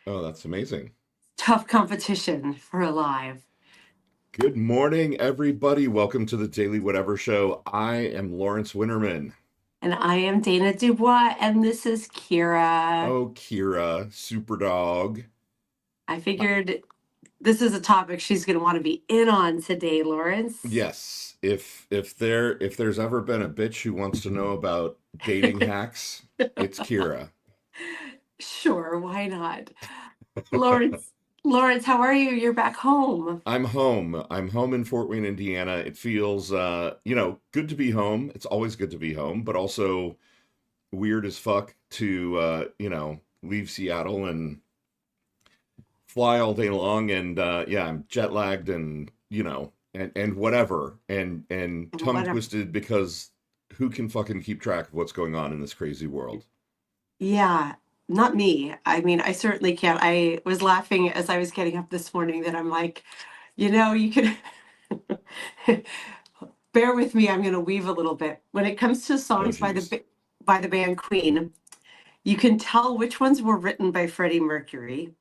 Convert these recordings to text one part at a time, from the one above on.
Oh, that's amazing. Tough competition for a live. Good morning, everybody. Welcome to the Daily Whatever Show. I am Lawrence Winterman. And I am Dana Dubois, and this is Kira. Oh, Kira, super dog. I figured this is a topic she's going to want to be in on today, Lawrence. Yes, if there's ever been a bitch who wants to know about dating hacks, it's Kira. Sure, why not? Lawrence, Lawrence, how are you? You're back home. I'm home. I'm home in Fort Wayne, Indiana. It feels good to be home. It's always good to be home, but also weird as fuck to leave Seattle and fly all day long, and yeah, I'm jet lagged, and and whatever, and And tongue whatever. twisted because who can fucking keep track of what's going on in this crazy world? Yeah, not me. I mean, I certainly can't. I was laughing as I was getting up this morning that I'm like, you could bear with me. I'm going to weave a little bit. When it comes to Oh songs by geez. by the band Queen, you can tell which ones were written by Freddie Mercury,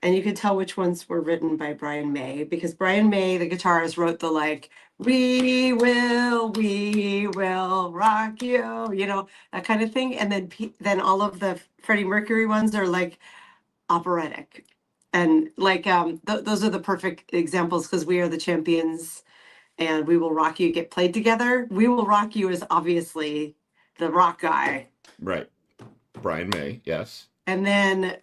and you can tell which ones were written by Brian May, because Brian May, the guitarist, wrote the like we will rock you," that kind of thing. And then all of the Freddie Mercury ones are like operatic. And like those are the perfect examples, because We Are the Champions and We Will Rock You get played together. We Will Rock You is obviously the rock guy. Right. Brian May, yes. And then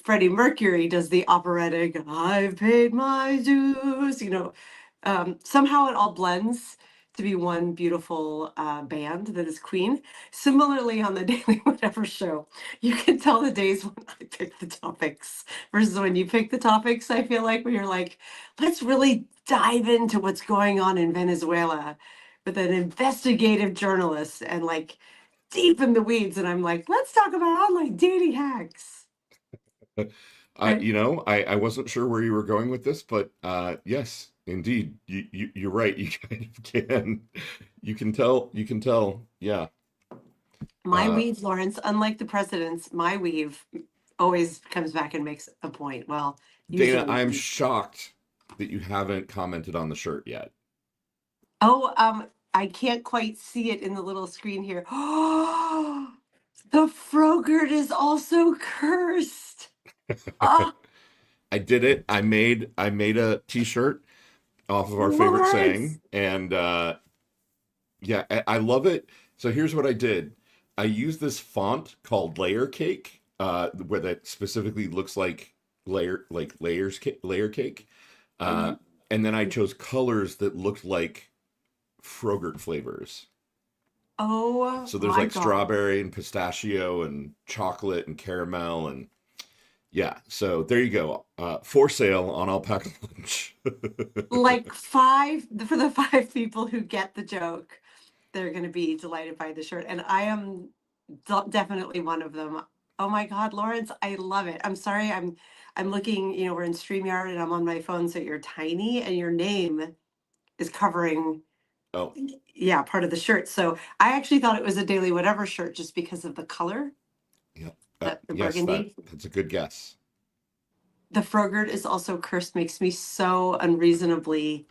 Freddie Mercury does the operatic, I've paid my dues. Somehow it all blends to be one beautiful band that is Queen. Similarly, on the Daily Whatever show, you can tell the days when I pick the topics versus when you pick the topics. I feel like when you're like, let's really dive into what's going on in Venezuela with an investigative journalist and like deep in the weeds. And I'm like, let's talk about online dating hacks. I And you know I wasn't sure where you were going with this, but yes, indeed, you're right. You kind of can. You can tell. Yeah. my uh weave, Lawrence, unlike the president's, my weave always comes back and makes a point. Well, Dana, usually. I'm shocked that you haven't commented on the shirt yet. Oh, I can't quite see it in the little screen here. Oh, the Frogurt is also cursed. Oh, I did it. I made a t-shirt off of our favorite Lawrence. saying, and yeah, I love it. So here's what I did. I used this font called Layer Cake, where that specifically looks like layer cake. Uh, Mhm. and then I chose colors that looked like Frogurt flavors. Oh So there's my like God. strawberry and pistachio and chocolate and caramel, and yeah. So there you go. For sale on Alpaca Lunch. Like for the five people who get the joke, they're going to be delighted by the shirt. And I am definitely one of them. Oh my God, Lawrence, I love it. I'm sorry, I'm looking, we're in StreamYard and I'm on my phone, so you're tiny and your name is covering, Oh, yeah, part of the shirt. So I actually thought it was a Daily Whatever shirt just because of the color, yeah. the Yes, burgundy. that's a good guess. The Frogurt is also cursed, makes me so unreasonably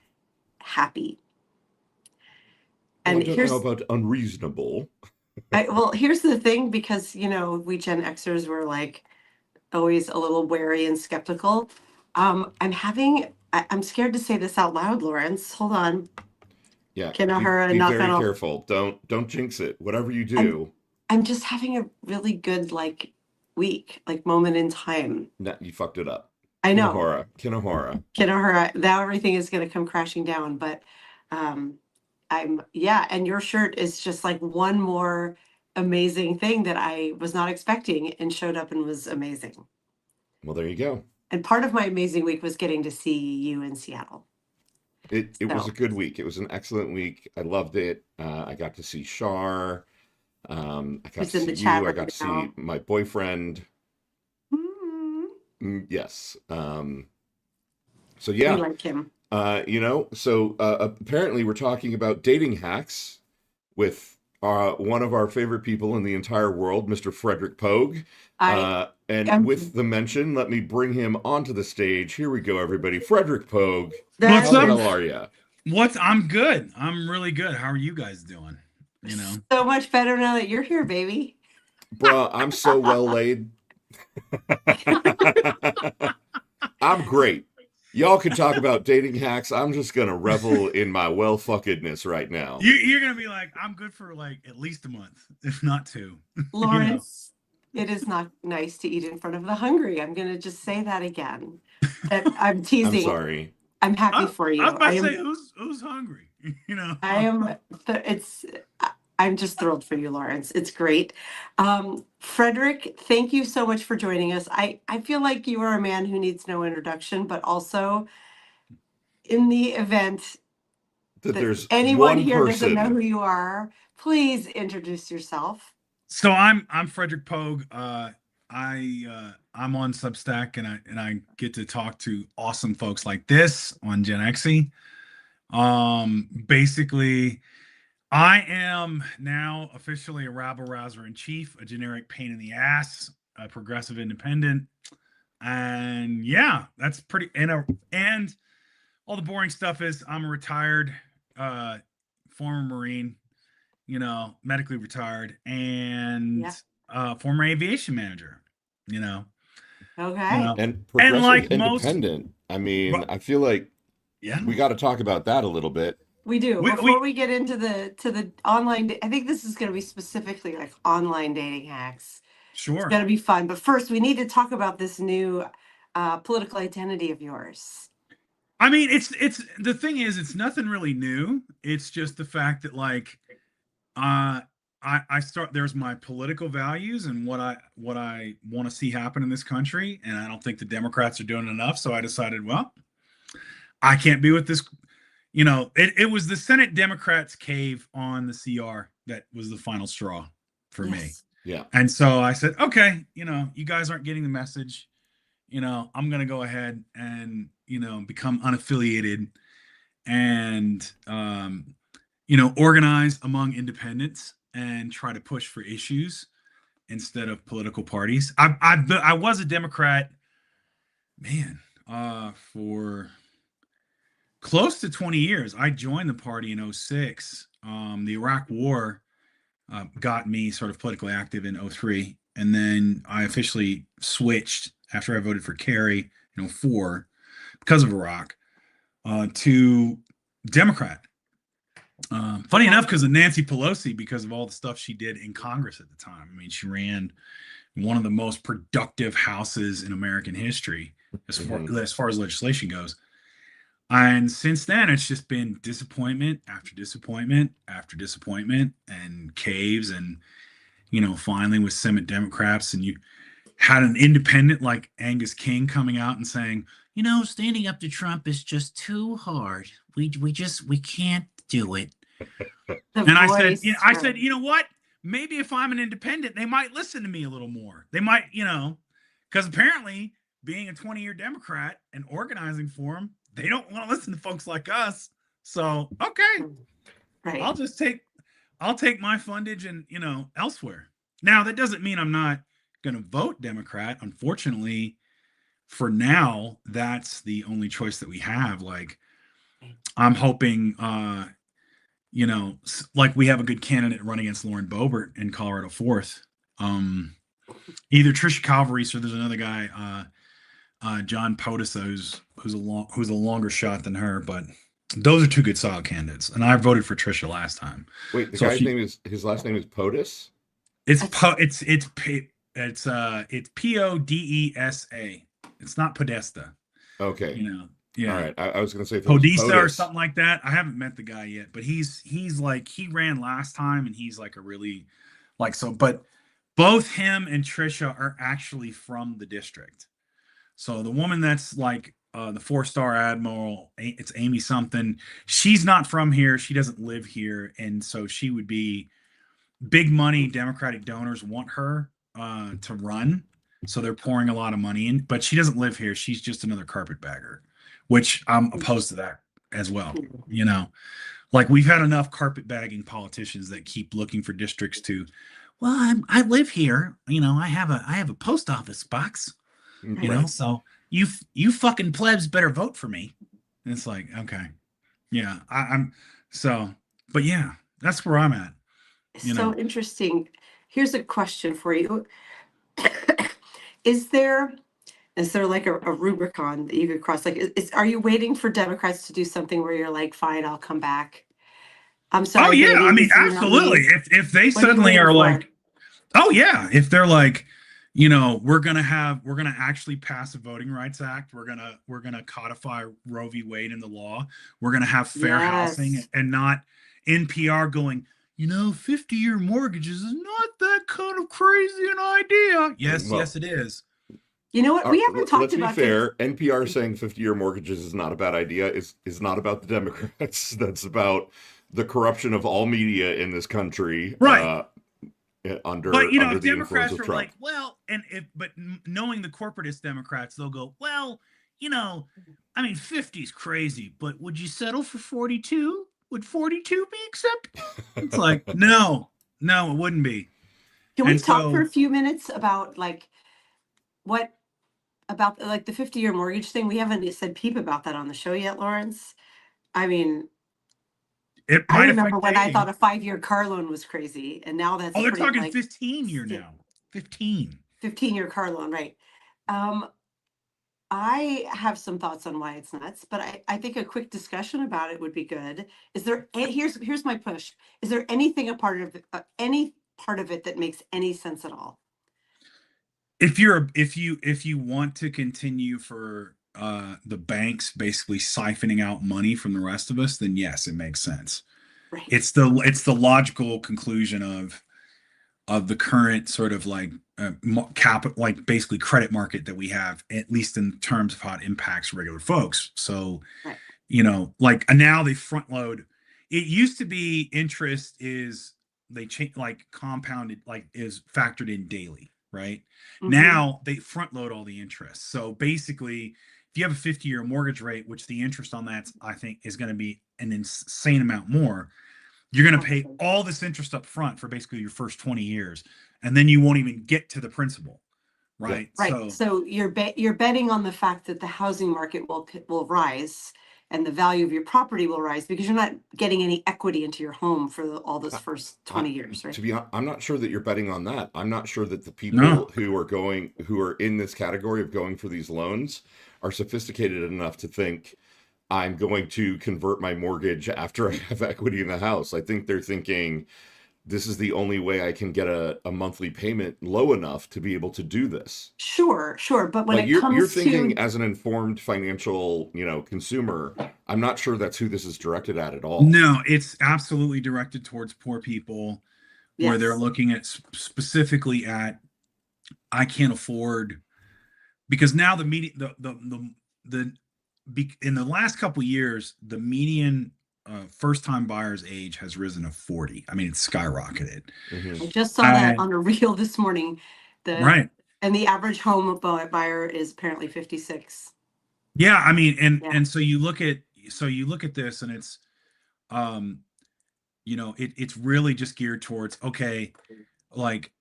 happy. Well, I And don't know about unreasonable. here's the thing, because we Gen Xers were like always a little wary and skeptical. I'm scared to say this out loud, Lawrence. Hold on. Yeah, Can I be hurry? be Knock on very all. careful. Don't jinx it. Whatever you I'm do, I'm just having a really good like week, like moment in time. you fucked it up. I know. Kinahora, Kinahora. Can I hurry? Now everything is gonna come crashing down. But um yeah, and your shirt is just like one more amazing thing that I was not expecting and showed up and was amazing. Well, there you go. And part of my amazing week was getting to see you in Seattle. It was a So good week. It was an excellent week. I loved it. I got to see Shar. I got who's to in see the chat you. I right got to see now? my boyfriend. Mm, Yes. So we yeah. like him. So apparently we're talking about dating hacks with one of our favorite people in the entire world, Mr. Frederic Poag. I And am with the mention, let me bring him onto the stage. Here we go, everybody. Frederic Poag, What's how that the up? hell is are you? I'm good. I'm really good. How are you guys doing? You know, so much better now that you're here, baby. Bruh, I'm so well laid. I'm great. Y'all can talk about dating hacks. I'm just gonna revel in my well fuckedness right now. you're gonna be like, I'm good for like at least a month, if not two. You know, Lawrence, it is not nice to eat in front of the hungry. I'm going to just say that again. I'm I'm teasing. sorry. I'm happy I, for I was you. about to say, who's hungry? You know, I am, it's, I'm just thrilled for you, Lawrence. It's great. Frederic, thank you so much for joining us. I feel like you are a man who needs no introduction, but also in the event That that there's anyone one here doesn't know person. who you are, please introduce yourself. so I'm Frederic Poag. I'm on Substack, and I get to talk to awesome folks like this on GenX. Basically, I am now officially a rabble rouser in chief, a generic pain in the ass, a progressive independent, and yeah, that's pretty. And all the boring stuff is I'm a retired uh, former Marine, medically retired, and Yeah. former aviation manager. You know, you Okay. know, And and progressive like most, independent. I mean, I feel like yeah, we got to talk about that a little bit. We do. Before we we get into the online, I think this is going to be specifically like online dating hacks. It's sure. going to be fun. But first, we need to talk about this new political identity of yours. I mean, it's the thing is, it's nothing really new. It's just the fact that like uh I start there's my political values and what I want to see happen in this country, and I don't think the Democrats are doing enough. So I decided, well, I can't be with this. It was the Senate Democrats' cave on the CR that was the final straw for me. Yes. Yeah. And so I said, okay, you guys aren't getting the message. I'm gonna go ahead and become unaffiliated and organize among independents and try to push for issues instead of political parties. I was a Democrat, man, for close to 20 years. I joined the party in '06. The Iraq War got me sort of politically active in '03, and then I officially switched after I voted for Kerry in '04 because of Iraq to Democrat. Funny enough, because of Nancy Pelosi, because of all the stuff she did in Congress at the time. I mean, she ran one of the most productive houses in American history as far as legislation goes. And since then, it's just been disappointment after disappointment after disappointment and caves. And, finally with Senate Democrats, and you had an independent like Angus King coming out and saying, standing up to Trump is just too hard. We can't do it. The And I said, voice. you know what? Maybe if I'm an independent, they might listen to me a little more. They might, because apparently being a 20-year Democrat and organizing for them, they don't want to listen to folks like us. So, okay, Right. I'll take my fundage and, elsewhere. Now, that doesn't mean I'm not going to vote Democrat. Unfortunately, for now, that's the only choice that we have. Like, I'm hoping, like we have a good candidate running against Lauren Boebert in Colorado 4th. Either Trisha Calvarese or there's another guy, John Podesta, who's a longer shot than her, but those are two good solid candidates. And I voted for Trisha last time. Wait, the So guy's name is his last name is POTUS? it's Podesa. It's not Podesta. Okay. Yeah. All right. I was gonna say if it was Podesta or POTUS. something like that. I haven't met the guy yet, but he's like he ran last time, and he's like a really like so. But both him and Trisha are actually from the district. So the woman that's like the 4-star admiral, it's Amy something. She's not from here. She doesn't live here, and so she would be big money. Democratic donors want her to run, so they're pouring a lot of money in. But she doesn't live here. She's just another carpetbagger, which I'm opposed to that as well. Like we've had enough carpetbagging politicians that keep looking for districts to, well, I live here, I have a post office box, Right. so you fucking plebs better vote for me. And it's like, okay, yeah, I'm so, but yeah, that's where I'm at. So interesting. Here's a question for you. Is there like a Rubicon that you could cross? Like, are you waiting for Democrats to do something where you're like, fine, I'll come back? I'm Oh sorry, but I yeah, I need mean, this to be absolutely. nominated. If they What are you suddenly waiting are for? like, oh yeah, if they're like, we're gonna actually pass a Voting Rights Act, we're gonna codify Roe v. Wade in the law, we're gonna have fair housing Yes. and not NPR going, 50-year mortgages is not that kind of crazy an idea. Yes, Well, yes, it is. You know what? We haven't talked let's be about this. fair. NPR saying 50-year mortgages is not a bad idea is not about the Democrats. That's about the corruption of all media in this country Right. But under if the influence Democrats of are Trump. like, well, knowing the corporatist Democrats, they'll go, well, I mean, 50 is crazy, but would you settle for 42? Would 42 be acceptable? It's like, no, it wouldn't be. Can we And talk for so a few minutes about like what about like the 50-year mortgage thing? We haven't said peep about that on the show yet, Lawrence. I mean, it I might remember affect when I dating. thought a 5-year car loan was crazy, and now that's Oh, they're pretty talking like 15-year now. 15. 15-year car loan, right? Um, I have some thoughts on why it's nuts, but I think a quick discussion about it would be good. Is there, here's my push. Is there anything any part of it that makes any sense at all? If you want to continue for the banks basically siphoning out money from the rest of us, then yes, it makes sense. Right. It's the logical conclusion of the current sort of like capital, like basically credit market that we have, at least in terms of how it impacts regular folks. So, Right. like now they front load. It used to be interest is they change like compounded, like is factored in daily, right? Mhm. Now they front load all the interest. So basically, if you have a 50-year mortgage rate, which the interest on that I think is going to be an insane amount more, you're going to pay all this interest up front for basically your first 20 years, and then you won't even get to the principal, right? Yeah. Right. So you're betting on the fact that the housing market will rise and the value of your property will rise because you're not getting any equity into your home for all those first 20 years, right? To be honest, I'm not sure that you're betting on that. I'm not sure that the people No. who are in this category of going for these loans are sophisticated enough to think I'm going to convert my mortgage after I have equity in the house. I think they're thinking this is the only way I can get a monthly payment low enough to be able to do this. Sure. But when Like it you're comes thinking to, as an informed financial, consumer. I'm not sure that's who this is directed at all. No, it's absolutely directed towards poor people, where they're yes, looking at specifically at I can't afford, because now the median in the last couple of years the median first time buyer's age has risen to 40. I mean, it's skyrocketed. Mhm. I just saw that on a reel this morning. Right. And the average home buyer is apparently 56. Yeah, I mean, Yeah. and so you look at this, and it's it's really just geared towards, okay, like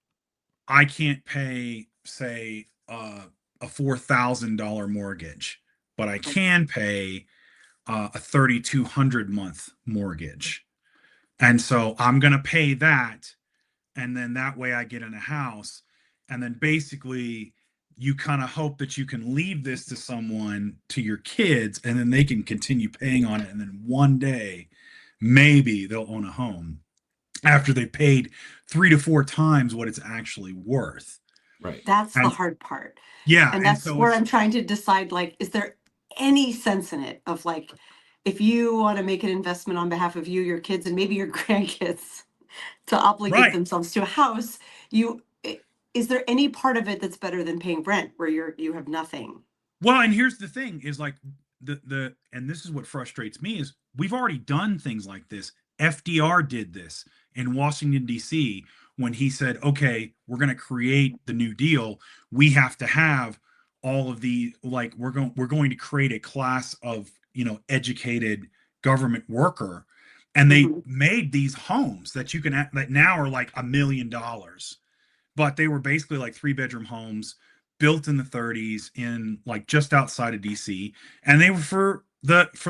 I can't pay, say, a $4,000 mortgage, but I can pay a 3,200 month mortgage, and so I'm gonna pay that, and then that way I get in a house, and then basically you kind of hope that you can leave this to someone, to your kids, and then they can continue paying on it, and then one day maybe they'll own a home after they paid 3 to 4 times what it's actually worth. Right. That's the And hard part. yeah, And and that's so where it's I'm trying to decide, like, is there any sense in it of like, if you want to make an investment on behalf of you, your kids, and maybe your grandkids to obligate right. themselves to a house, is there any part of it that's better than paying rent where you have nothing? Well, and here's the thing is like and this is what frustrates me is we've already done things like this. FDR did this in Washington D.C. when he said, "Okay, we're going to create the New Deal. We have to have all of the, like, we're going to create a class of, educated government worker And they Mhm. made these homes that that now are like $1 million, but they were basically like 3-bedroom homes built in the 30s in like just outside of DC, and they were for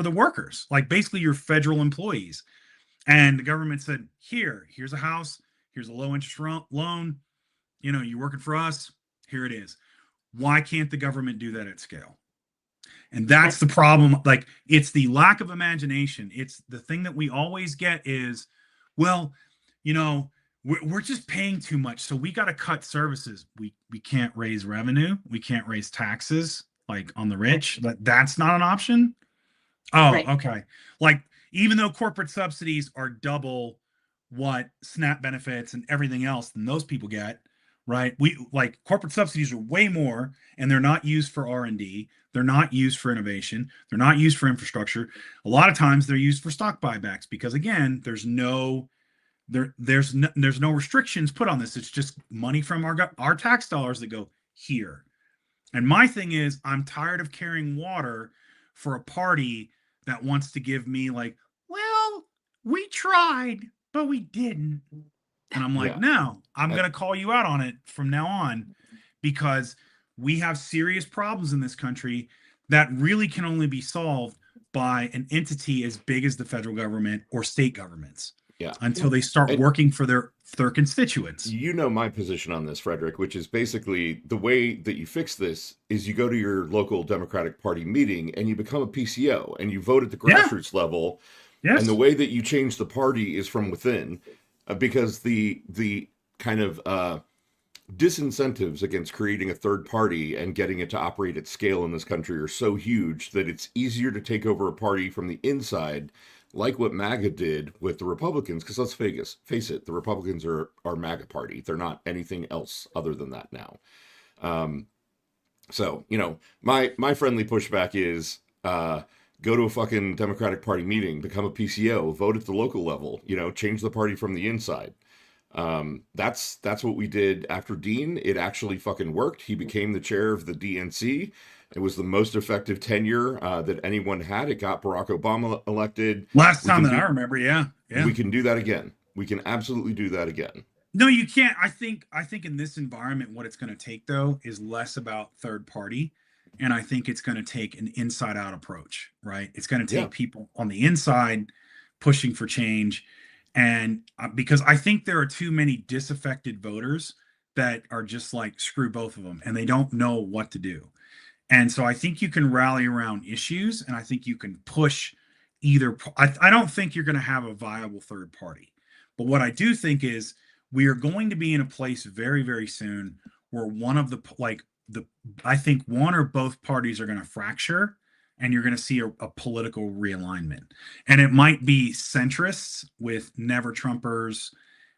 the workers, like basically your federal employees. And the government said, here's a house, here's a low interest loan, you're working for us, here it is. Why can't the government do that at scale? And that's the problem. Like, it's the lack of imagination. It's the thing that we always get is, well, you know, we're just paying too much, so we got to cut services. We can't raise revenue. We can't raise taxes like on the rich. That's not an option. Oh, Right. okay. Like, even though corporate subsidies are double what SNAP benefits and everything else than those people get, right? We like corporate subsidies are way more, and they're not used for R&D. They're not used for innovation. They're not used for infrastructure. A lot of times they're used for stock buybacks because, again, there's no restrictions put on this. It's just money from our tax dollars that go here. And my thing is, I'm tired of carrying water for a party that wants to give me like, well, we tried, but we didn't. And I'm like, Yeah. no, I'm going to call you out on it from now on, because we have serious problems in this country that really can only be solved by an entity as big as the federal government or state governments Yeah. until they start And working for their constituents. you know my position on this, Frederic, which is basically the way that you fix this is you go to your local Democratic Party meeting and you become a PCO and you vote at the Yeah. grassroots level. And the Yes. way that you change the party is from within, because the kind of disincentives against creating a third party and getting it to operate at scale in this country are so huge that it's easier to take over a party from the inside, like what MAGA did with the Republicans. Because let's face it, the Republicans are MAGA party. They're not anything else other than that now. So my friendly pushback is go to a fucking Democratic Party meeting, become a PCO, vote at the local level. Change the party from the inside. That's what we did after Dean. It actually fucking worked. He became the chair of the DNC. It was the most effective tenure that anyone had. It got Barack Obama elected. Last time that I remember, yeah. We can do that again. We can absolutely do that again. No, you can't. I think in this environment, what it's going to take though is less about third party, and I think it's going to take an inside out approach, right? It's going to take people on the inside pushing for change, and because I think there are too many disaffected voters that are just like, screw both of them, and they don't know what to do. And so I think you can rally around issues, and I think you can push either. I don't think you're going to have a viable third party, but what I do think is we are going to be in a place very, very soon where I think one or both parties are going to fracture, and you're going to see a political realignment. And it might be centrists with never Trumpers,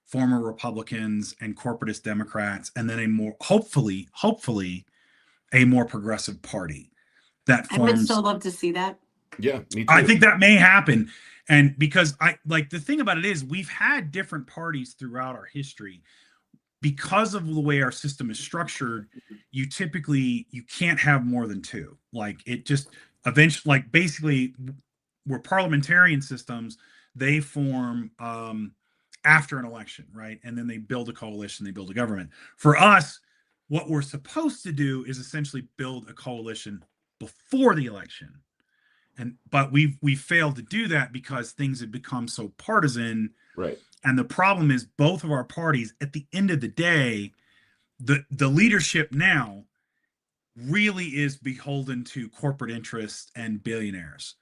former Republicans, and corporatist Democrats, and then a more, hopefully, a more progressive party that I would forms. so love to see that. Yeah, me too. I think that may happen. And because the thing about it is we've had different parties throughout our history. Because of the way our system is structured, you can't have more than two. Like, it just eventually, like, basically, we're parliamentarian systems. They form after an election, right? And then they build a coalition, they build a government. For us, what we're supposed to do is essentially build a coalition before the election. But we've failed to do that because things have become so partisan. Right. And the problem is both of our parties, at the end of the day, the leadership now really is beholden to corporate interests and billionaires.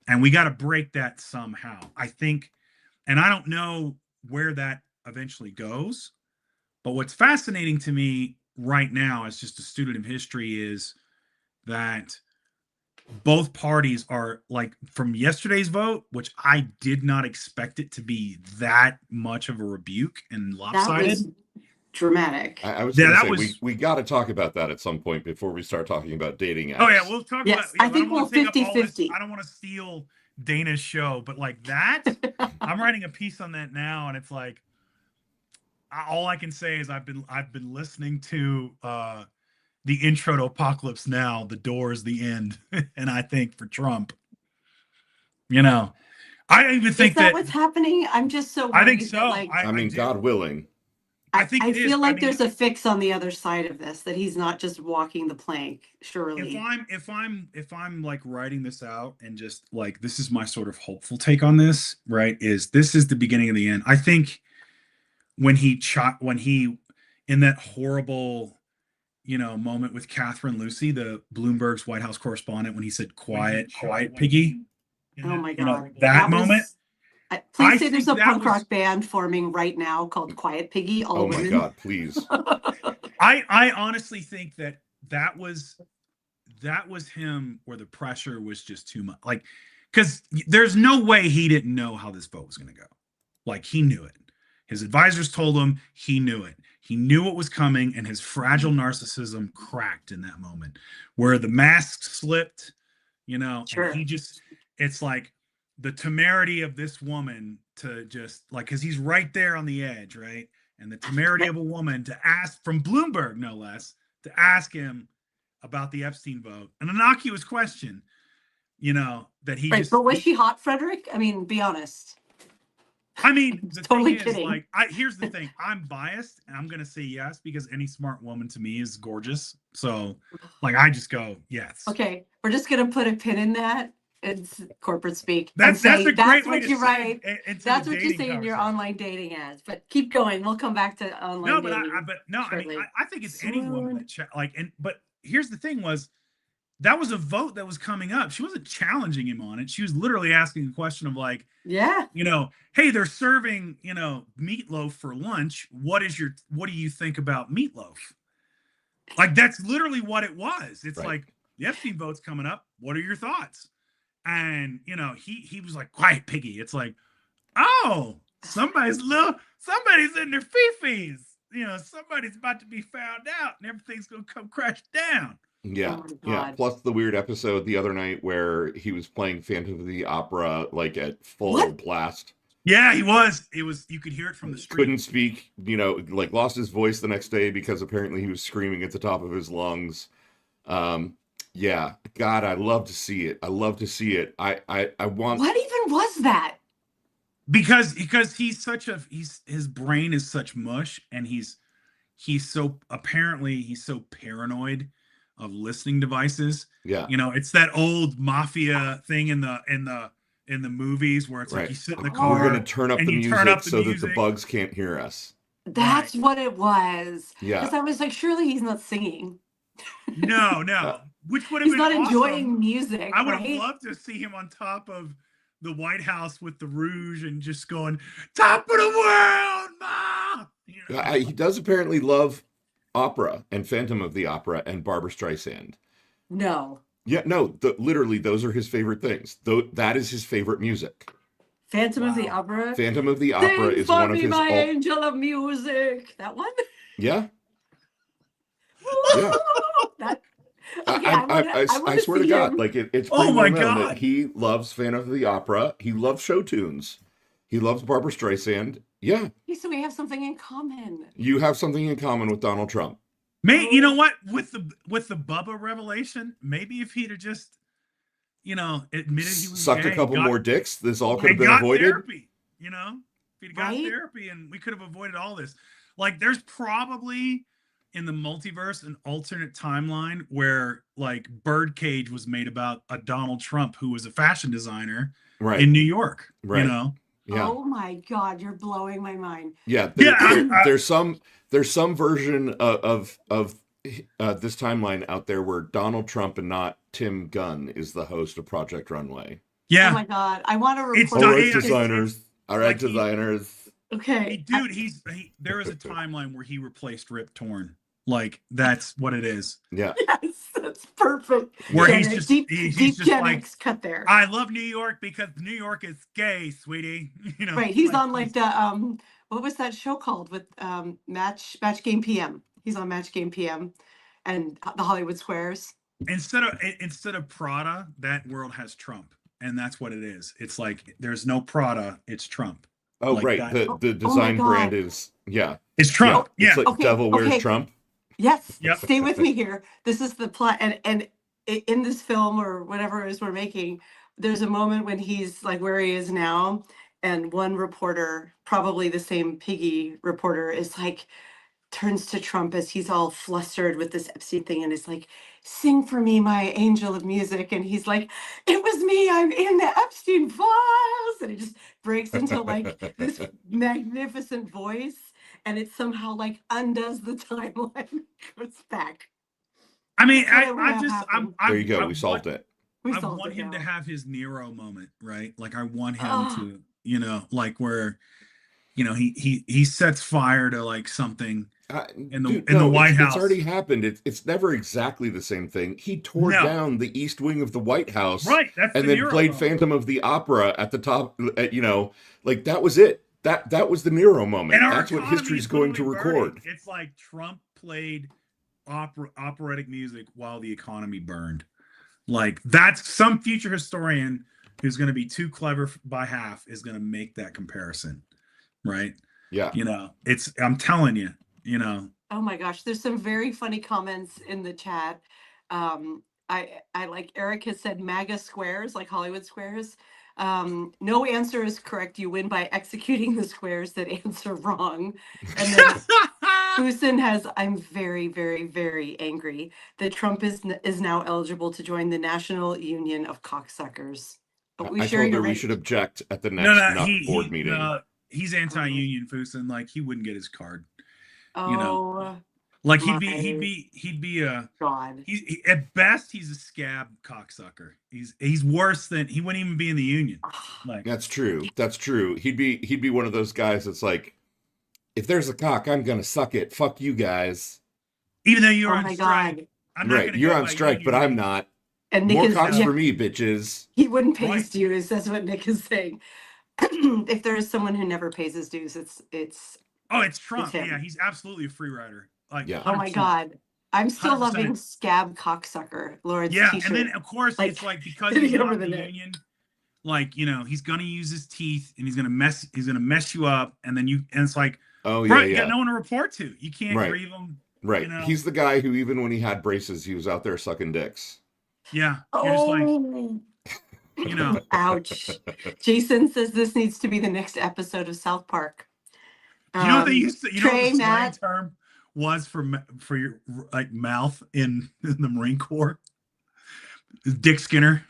And we got to break that somehow, I think. And I don't know where that eventually goes. But what's fascinating to me right now as just a student of history is that both parties are, like, from yesterday's vote, which I did not expect it to be that much of a rebuke and lopsided. That was dramatic. I was going to say, we got to talk about that at some point before we start talking about dating apps. Oh yeah, we'll talk about. I think we'll 50-50. I don't want to steal Dana's show, but like that, I'm writing a piece on that now, and it's like, all I can say is I've been listening to the intro to Apocalypse Now, The Doors, The End, and I think for Trump, I even Is think that that what's happening? I'm just so I think worried that so. like I mean, do. God willing. I think I it is. feel I like mean, there's a fix on the other side of this, that he's not just walking the plank, if surely. I'm like writing this out and just like this is my sort of hopeful take on this, right? Is this is the beginning of the end. I think when he in that horrible, moment with Catherine Lucy, the Bloomberg's White House correspondent, when he said quiet piggy, Oh my God. that moment. Please I say there's think a that punk was rock band forming right now called Quiet Piggy, all Oh my women. God, please. I honestly think that was him where the pressure was just too much. Like, because there's no way he didn't know how this vote was going to go. Like, he knew it. His advisors told him he knew it. He knew what was coming, and his fragile narcissism cracked in that moment where the mask slipped, Sure. and it's like the temerity of this woman to just like, because he's right there on the edge, right? And the temerity of a woman to ask, from Bloomberg, no less, to ask him about the Epstein vote, an innocuous question, that he Right, just. but was she hot, Frederic? I mean, be honest. I mean, the Totally thing is, kidding. like, here's the thing: I'm biased, and I'm gonna say yes because any smart woman to me is gorgeous. So, like, I just go yes. Okay, we're just gonna put a pin in that. It's corporate speak. That's and say, a great that's way what to you say write. into That's the what you dating say in your conversation. online dating ads. But keep going. We'll come back to online No, but dating. I mean, shortly. I think it's any woman Swoon. that but here's the thing: was that was a vote that was coming up. She wasn't challenging him on it. She was literally asking a question of like, Yeah. Hey, they're serving, meatloaf for lunch. What do you think about meatloaf? Like, that's literally what it was. It's Right. like, the Epstein vote's coming up. What are your thoughts? And, he was like, quiet piggy. It's like, oh, somebody's in their fifis. Somebody's about to be found out and everything's going to come crash down. Yeah. Oh my Yeah. God. Plus the weird episode the other night where he was playing Phantom of the Opera like at full What? blast. Yeah, he was. You could hear it from the street. Couldn't speak, like lost his voice the next day because apparently he was screaming at the top of his lungs. Yeah. God, I love to see it. I love to see it. I want. What even was that? Because his brain is such mush, and he's so paranoid of listening devices. Yeah. It's that old mafia thing in the movies where it's like Right. you sit in the Oh. car. We're going to turn up and the you music turn up the so that music. the bugs can't hear us. That's what it was. Yeah. Because I was like, surely he's not singing. No. Which would have He's been not awesome. enjoying music. I would right? have loved to see him on top of the White House with the rouge and just going, top of the world, Ma! He does apparently love opera and Phantom of the Opera and Barbra Streisand. No. Yeah, no, literally those are his favorite things. That is his favorite music. Phantom of the Opera. Phantom of the Opera Sing is for one of me, his my angel of music. That one? Yeah. Yeah. Okay, I swear to God, like it's pretty well known that he loves Phantom of the Opera. He loves show tunes. He loves Barbra Streisand. Yeah. So we have something in common. You have something in common with Donald Trump. You know what? With the Bubba revelation, maybe if he'd have just, admitted he was sucked gay, a couple more dicks, this all could have been avoided. Therapy, if he'd got therapy, and we could have avoided all this. Like, there's probably in the multiverse an alternate timeline where like Birdcage was made about a Donald Trump who was a fashion designer in New York. Right. Yeah. Oh my God, you're blowing my mind. Yeah. There's some version of this timeline out there where Donald Trump and not Tim Gunn is the host of Project Runway. Yeah. Oh my God, I want to report. All right, designers. Okay, dude, there is a timeline where he replaced Rip Torn. Like, that's what it is. Yeah. Yes, that's perfect. Where he's just deep just GenX like, cut there. I love New York because New York is gay, sweetie. Right. He's on like the what was that show called with Match Game PM? He's on Match Game PM and the Hollywood Squares. Instead of Prada, that world has Trump, and that's what it is. It's like there's no Prada, it's Trump. Oh, like right. The design brand is it's Trump. Yeah. It's like Devil Wears Trump. Yes. Yep. Stay with me here. This is the plot, and in this film or whatever it is we're making, there's a moment when he's like where he is now, and one reporter, probably the same piggy reporter, is like turns to Trump as he's all flustered with this Epstein thing and is like, "Sing for me, my angel of music." And he's like, "It was me, I'm in the Epstein files." And he just breaks into like this magnificent voice, and it somehow like undoes the timeline, goes back. I mean, That's what I just, There you go. I We solved it. We I solved want it him to now. have his Nero moment, right? Like I want him Oh, to, like where, he sets fire to like something Dude, in the no, White it's already House. happened. It's never exactly the same thing. He tore No, down the East Wing of the White House right. That's the and then Nero played moment. Phantom of the Opera at the top. Like that was it. That was the Nero moment. And our That's what economy history's is going to literally burning. record. It's like Trump played operatic music while the economy burned. Like that's some future historian who's going to be too clever by half is going to make that comparison, right? Yeah. I'm telling you. oh my gosh, there's some very funny comments in the chat. I like Eric has said MAGA squares, like Hollywood squares. No answer is correct. You win by executing the squares that answer wrong. And then Fusen has, "I'm very, very, very angry that Trump is now eligible to join the National Union of Cocksuckers." But we I share told your her we rage. should object at the No, next no, NUC board meeting. no, he's anti-union, Fusen. Like he wouldn't get his card. Oh Like my he'd be a God. at best he's a scab cocksucker. He's worse than he wouldn't even be in the union. Like That's true. That's true. He'd be one of those guys that's like, if there's a cock, I'm gonna suck it. Fuck you guys. even though you're Oh on my strike, God. I'm not Right. gonna You're go on by strike, union but I'm rules. not. And Nick More is, cocks yeah, for me, bitches. he wouldn't pay Right. his dues. That's what Nick is saying. If there is someone who never pays his dues, it's Oh, it's Trump. him. Yeah, he's absolutely a free rider. Like Yeah. Oh my 100%. God. I'm still 100%. loving scab cocksucker, Lawrence Yeah, t-shirt. and then of course Like, it's like because hitting he's it over not the in the neck. union, like he's gonna use his teeth and he's gonna mess you up, and then it's like, Oh bro, yeah, you got yeah. no one to report to. You can't Right. grieve him. Right. He's the guy who even when he had braces, he was out there sucking dicks. Yeah. You're just like, Oh, ouch. Jason says this needs to be the next episode of South Park. you know what they used to, you know what Trey, the slang Matt, term was for your like mouth in the Marine Corps? Dick Skinner.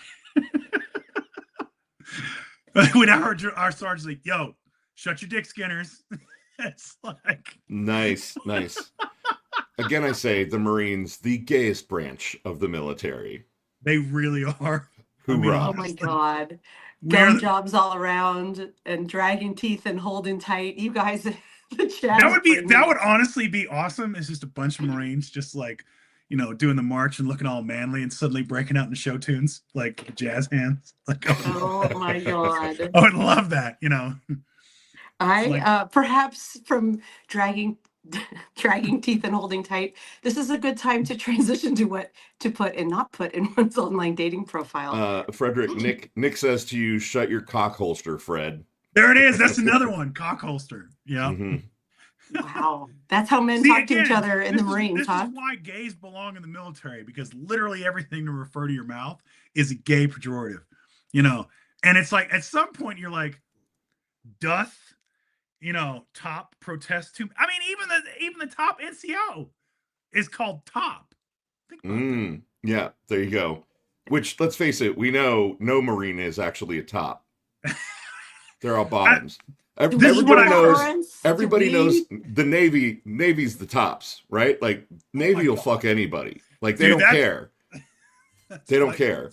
When our sergeant's like, "Yo, shut your dick skinners." It's like Nice. Again, I say the Marines, the gayest branch of the military. they really are. Hoorah. oh my God. We are Gum jobs all around and dragging teeth and holding tight. You guys, the chat. that would honestly be awesome. It's just a bunch of Marines just like, doing the march and looking all manly and suddenly breaking out into show tunes like jazz hands. Like, Oh my God. I would love that, Perhaps from dragging teeth and holding tight, this is a good time to transition to what to put and not put in one's online dating profile. Frederic, Nick says to you, shut your cock holster, Fred. There it is. That's another one. Cock holster. Yeah. Mm-hmm. Wow. That's how men talk to each other in the Marines, huh? This is why gays belong in the military, because literally everything to refer to your mouth is a gay pejorative, and it's like at some point you're like, doth top protest to, I mean, even the top NCO is called top. Think about that. Yeah, there you go. Which, let's face it, we know no Marine is actually a top. They're all bottoms. Everybody knows the Navy's the tops, right? Like Navy will fuck anybody. Like they don't care. They don't care.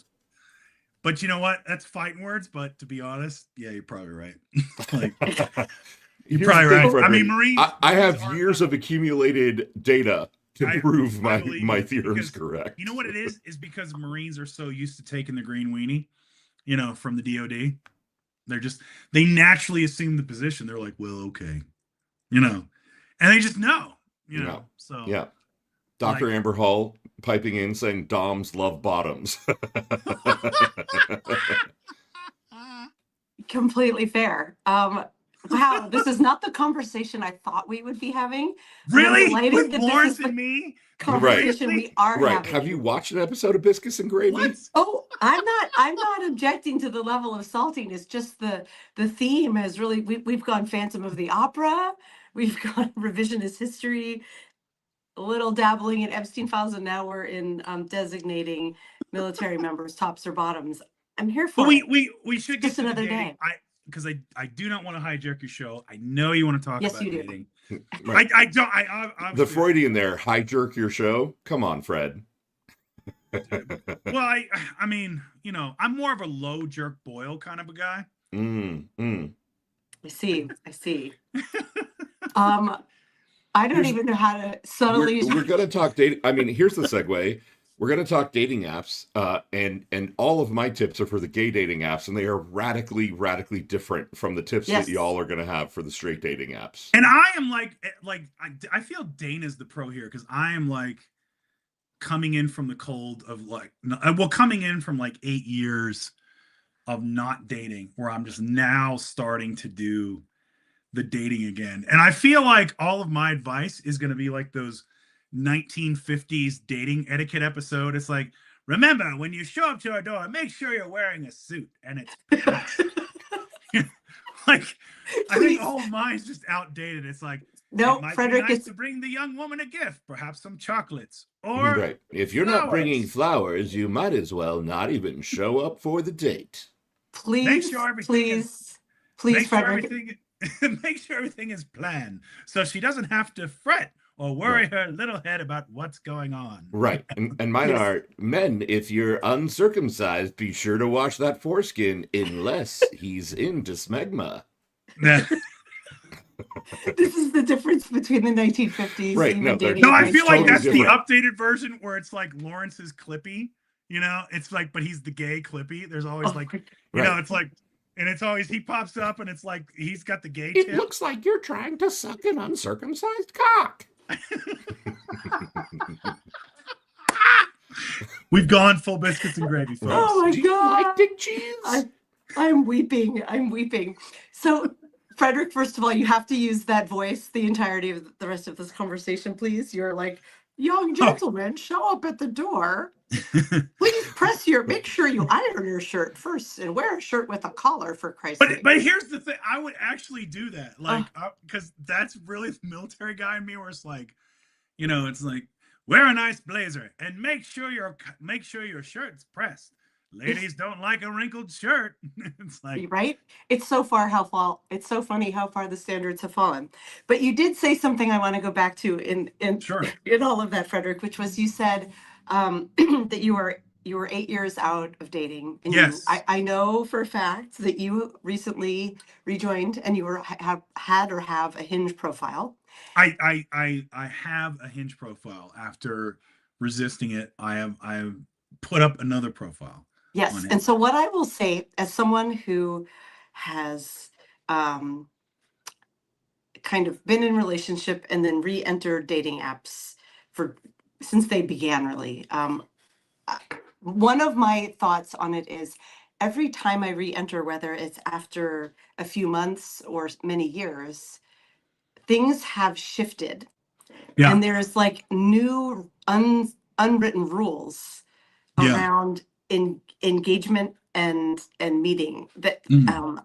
But you know what? That's fighting words. But to be honest, yeah, you're probably right. Like, you're probably right. Frederic. I mean, Marines. I have years of accumulated data to prove my theorem's correct. You know what it is? Is because Marines are so used to taking the green weenie, from the DoD. They naturally assume the position. They're like, well, okay, and they just know, So yeah, Dr. Amber Hall piping in saying Doms love bottoms. Completely fair. Wow, this is not the conversation I thought we would be having. Really? With Lawrence and me? Conversation we are right. having. Have you watched an episode of Biscuits and Gravy? What? Oh, I'm not objecting to the level of saltiness. Just the theme has really we've gone Phantom of the Opera, we've gone revisionist history, a little dabbling in Epstein files, and now we're in designating military members tops or bottoms. I'm here But for it. we should Just get to the another dating. day. Because I do not want to hijack your show. I know you want to talk Yes, about you do. dating. Right. I don't. The obviously- Freudian there, hijack your show. Come on, Fred. Well, I mean, you know, I'm more of a low jerk Boyle kind of a guy. I see. I don't even know how to subtly. We're going to talk dating. I mean, here's the segue. We're going to talk dating apps, and all of my tips are for the gay dating apps, and they are radically different from the tips Yes. that y'all are going to have for the straight dating apps. And I am like I feel Dana's the pro here because I am like coming in from the cold of like, well, coming in from like 8 years of not dating, where I'm just now starting to do the dating again. And I feel like all of my advice is going to be like those 1950s dating etiquette episode. It's like, remember, when you show up to our door, make sure you're wearing a suit and it's like, I think all of mine's just outdated. It's like, No, it might Frederic, be nice it's to bring the young woman a gift, perhaps some chocolates, or Right. If you're not bringing flowers, you might as well not even show up for the date. please, sure everything please, Frederic. Make sure everything is planned so she doesn't have to fret or worry her little head about what's going on. Right. And mine are, men, if you're uncircumcised, be sure to wash that foreskin unless he's into smegma. This is the difference between the 1950s. Right, even no, dating No, I advice feel like totally that's different. the updated version where it's like Lawrence's Clippy, you know? It's like, but he's the gay Clippy. There's always Oh, like, my- you know, Right. it's like, and it's always, he pops up and it's like, he's got the gay It tip. looks like you're trying to suck an uncircumcised cock. We've gone full biscuits and gravy, folks. Oh my Do you like God. dick cheese? I'm weeping. So, Frederic, first of all, you have to use that voice the entirety of the rest of this conversation, please. You're like, young gentlemen, show up at the door. Please make sure you iron your shirt first and wear a shirt with a collar, for Christ's sake. But here's the thing, I would actually do that, like, because that's really the military guy in me, where it's like, you know, it's like, wear a nice blazer and make sure your shirt's pressed. Ladies don't like a wrinkled shirt. It's like, Right? It's so funny how far the standards have fallen. But you did say something I want to go back to in Sure. in all of that, Frederic, which was you said that you were 8 years out of dating. And Yes. I know for a fact that you recently rejoined and you have a Hinge profile. I have a Hinge profile. After resisting it, I have put up another profile. Yes. And so what I will say, as someone who has kind of been in relationship and then re-entered dating apps since they began, really, one of my thoughts on it is every time I re-enter, whether it's after a few months or many years, things have shifted. Yeah. And there's like new unwritten rules around engagement and meeting that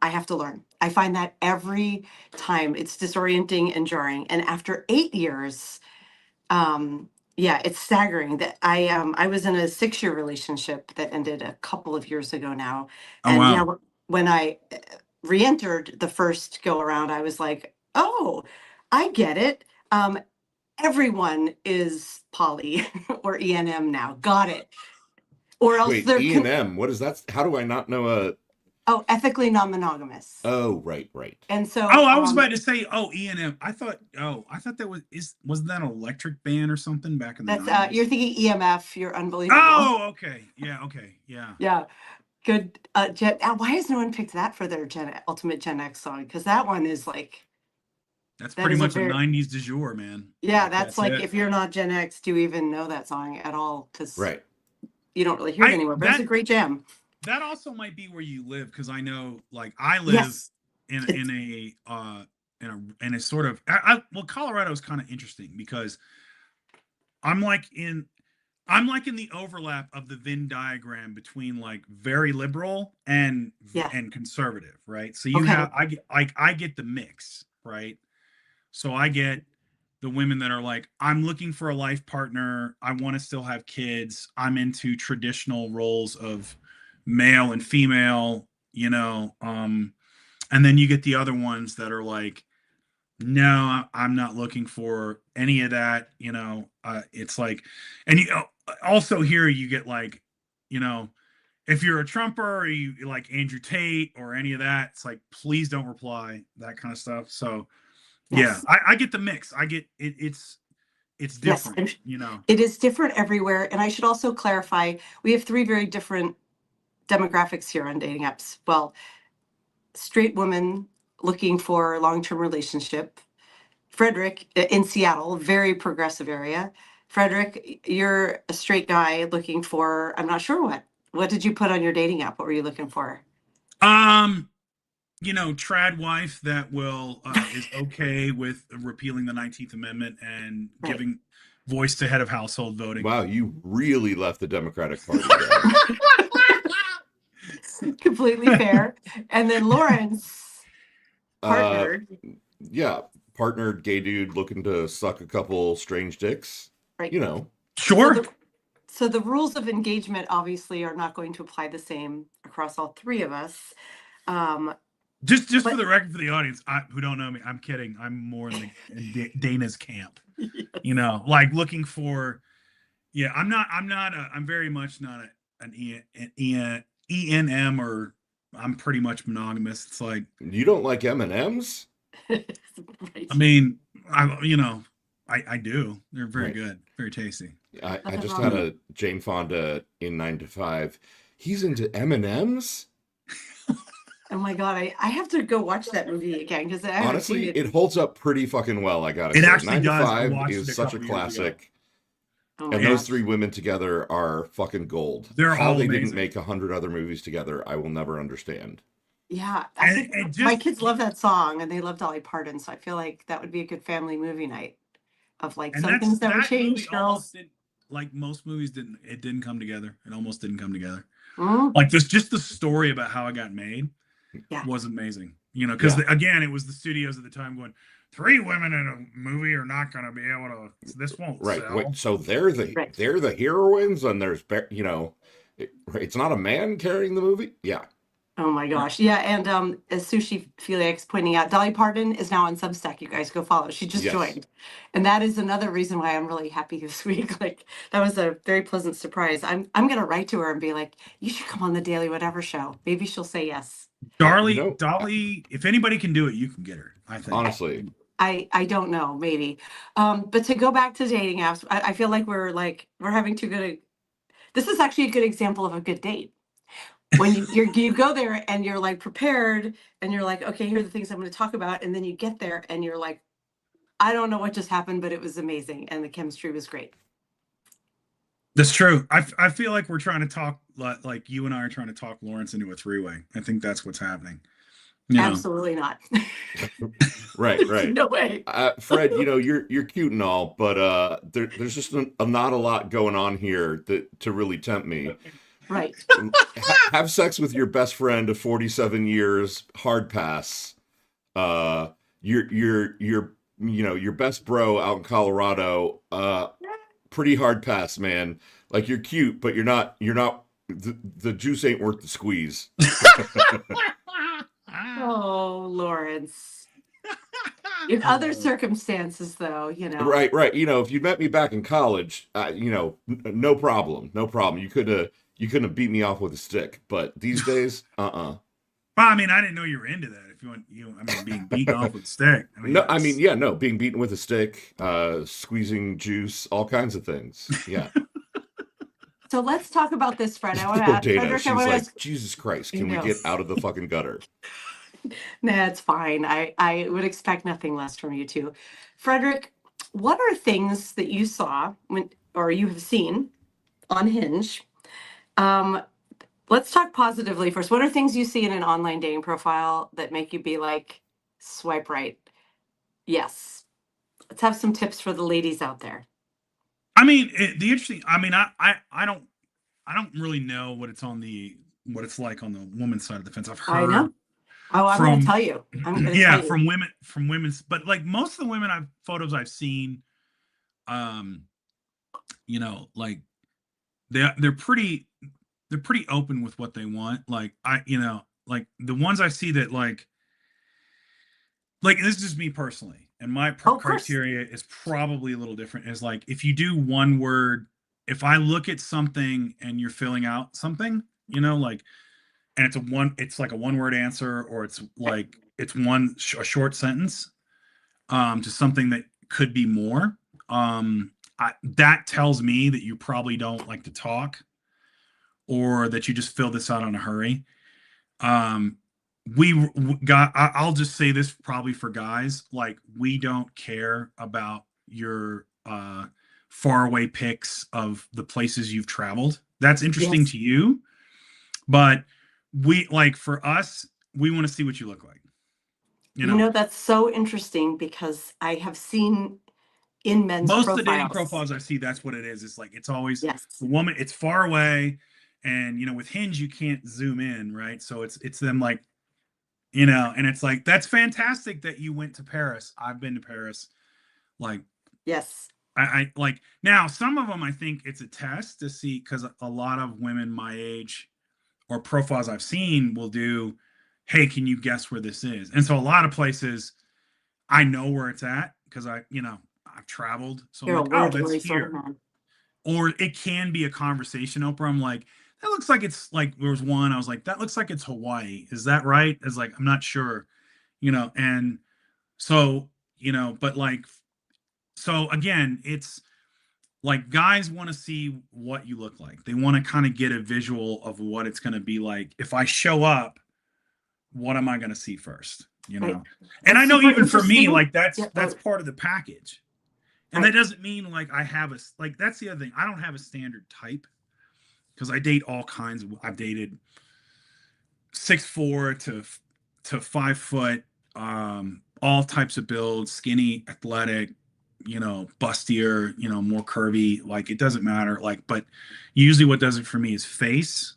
I have to learn. I find that every time it's disorienting and jarring. And after 8 years, it's staggering that I was in a 6-year relationship that ended a couple of years ago now. Oh, wow. When I re-entered the first go around, I was like, oh, I get it. Everyone is poly or ENM now. Got it. Or else Wait, E&M, what is that? How do I not know ethically non-monogamous. Oh, right. And so I was about to say, E&M. I thought that wasn't that an electric band or something back in the 90s? You're thinking EMF, you're unbelievable. Oh, okay. Yeah. Yeah. Good. Why has no one picked that for their ultimate Gen X song? Because that one is like, that's pretty much a 90s du jour, man. Yeah, that's like, it. if you're not Gen X, do you even know that song at all? Because Right. you don't really hear it anymore, but it's a great jam. That also might be where you live, because I know, like, I live in a sort of, well, Colorado is kind of interesting because I'm like I'm like in the overlap of the Venn diagram between like very liberal and Yeah. conservative, right? So you Okay. have I get the mix, right? So I get the women that are like, I'm looking for a life partner. I want to still have kids. I'm into traditional roles of male and female, and then you get the other ones that are like, no, I'm not looking for any of that. It's like, and also here you get like, you know, if you're a Trumper or you like Andrew Tate or any of that, it's like, please don't reply, that kind of stuff. So yeah, Yes. I get the mix. I get it. It's Yes. different, you know. It is different everywhere. And I should also clarify, we have three very different demographics here on dating apps. Well, straight woman looking for a long-term relationship. Frederic in Seattle, very progressive area. Frederic, you're a straight guy looking for, I'm not sure what. What did you put on your dating app? What were you looking for? Trad wife that will is okay with repealing the 19th Amendment and Right. giving voice to head of household voting. Wow, you really left the Democratic Party there. Completely fair. And then Lawrence partnered. Yeah, partnered gay dude looking to suck a couple strange dicks. Right. You know. Sure. So the rules of engagement obviously are not going to apply the same across all three of us. Just for the record, for the audience who don't know me, I'm kidding. I'm more in Dana's camp. Yes. Like looking for. Yeah, I'm very much not an ENM, or I'm pretty much monogamous. It's like, you don't like M&Ms? Right. I mean, I do. They're very good, very tasty. I just had a Jane Fonda in 9 to 5. He's into M&Ms? Oh my God, I have to go watch that movie again because I haven't Honestly, seen it. it holds up pretty fucking well, I gotta It say. actually 9 to does. I 5 watched it is a such a couple years ago. classic. Oh And my those gosh. three women together are fucking gold. They're How all they amazing. didn't make 100 other movies together, I will never understand. Yeah, I think And my just kids love that song and they love Dolly Parton, so I feel like that would be a good family movie night of like and some things never that movie change, almost girls. didn't, like most movies didn't come together. It almost didn't come together. Mm, Like just the story about how it got made yeah. was amazing. Because Yeah. again, it was the studios at the time going, 3 women in a movie are not going to be able to. This won't Right. sell. Wait, so they're Right. the heroines, and there's it's not a man carrying the movie. Yeah. Oh my gosh. Yeah, and as Sushi Felix pointing out, Dolly Parton is now on Substack. You guys go follow. She just Yes. joined. And that is another reason why I'm really happy this week. Like that was a very pleasant surprise. I'm gonna write to her and be like, you should come on the Daily Whatever show. Maybe she'll say yes. Dolly, if anybody can do it, you can get her, I think. Honestly. I don't know, maybe. But to go back to dating apps, I feel like we're having too good a this is actually a good example of a good date. When you go there and you're like prepared and you're like, okay, here are the things I'm going to talk about, and then you get there and you're like, I don't know what just happened, but it was amazing and the chemistry was great. That's true. I feel like we're trying to talk, like you and I are trying to talk Lawrence into a 3-way. I think that's what's happening. Absolutely not. Right. No way. Fred, you're cute and all, but there's just not a lot going on here to really tempt me. Right. Have sex with your best friend of 47 years, hard pass. Your best bro out in Colorado, pretty hard pass, man. Like you're cute, but you're not the juice ain't worth the squeeze. Oh, Lawrence. In other circumstances, though, Right. If you met me back in college, no problem. You couldn't have beat me off with a stick. But these days, Well, I mean, I didn't know you were into that. If you want, being beaten off with a stick. Being beaten with a stick, squeezing juice, all kinds of things. Yeah. So let's talk about this, Fred. I want to Poor ask Dana. Frederic. She's like, Jesus Christ, can we get out of the fucking gutter? Nah, it's fine. I would expect nothing less from you two. Frederic, what are things that you saw or you have seen on Hinge? Let's talk positively first. What are things you see in an online dating profile that make you be like, swipe right? Yes. Let's have some tips for the ladies out there. I mean, the interesting. I mean, I don't really know what it's like on the woman's side of the fence. I've I heard know. Oh, I'm going to from tell you. I'm going to tell yeah, you. from women's, but like most of the photos I've seen, um, like they're they're pretty open with what they want. Like like the ones I see that like this is just me personally, and my Oh, of course. criteria is probably a little different. Is like if you do one word, if I look at something and you're filling out something, like, and it's like a one word answer, or it's Right. like it's a short sentence, to something that could be more. That tells me that you probably don't like to talk, or that you just fill this out in a hurry. Um, I'll just say this probably for guys, like we don't care about your faraway pics of the places you've traveled. That's interesting Yes. to you, but we like for us, we want to see what you look like. You You know, know, that's so interesting because I have seen in men's most of the dating profiles. profiles I see, that's what it is. It's like it's always Yes. the woman, it's far away, and with Hinge you can't zoom in, right? So it's them like, and it's like that's fantastic that you went to Paris. I've been to Paris. Like Yes. I like now some of them I think it's a test to see, because a lot of women my age or profiles I've seen will do, hey, can you guess where this is? And so a lot of places I know where it's at because I've traveled. So I'm You're a like, oh, word that's researcher, here. man. Or it can be a conversation opener. I'm like, that looks like it's like there was one. I was like, that looks like it's Hawaii. Is that right? It's like, I'm not sure, and so, but like, so again, it's like guys want to see what you look like. They want to kind of get a visual of what it's going to be like. If I show up, what am I going to see first? Right. And I What's know super even for me, interesting. like that's Yeah. that's part of the package. And that Right. doesn't mean like I have like that's the other thing. I don't have a standard type because I date all kinds of. I've dated 6'4" to 5 foot, all types of builds, skinny, athletic, bustier, more curvy. Like it doesn't matter. Like, but usually what does it for me is face.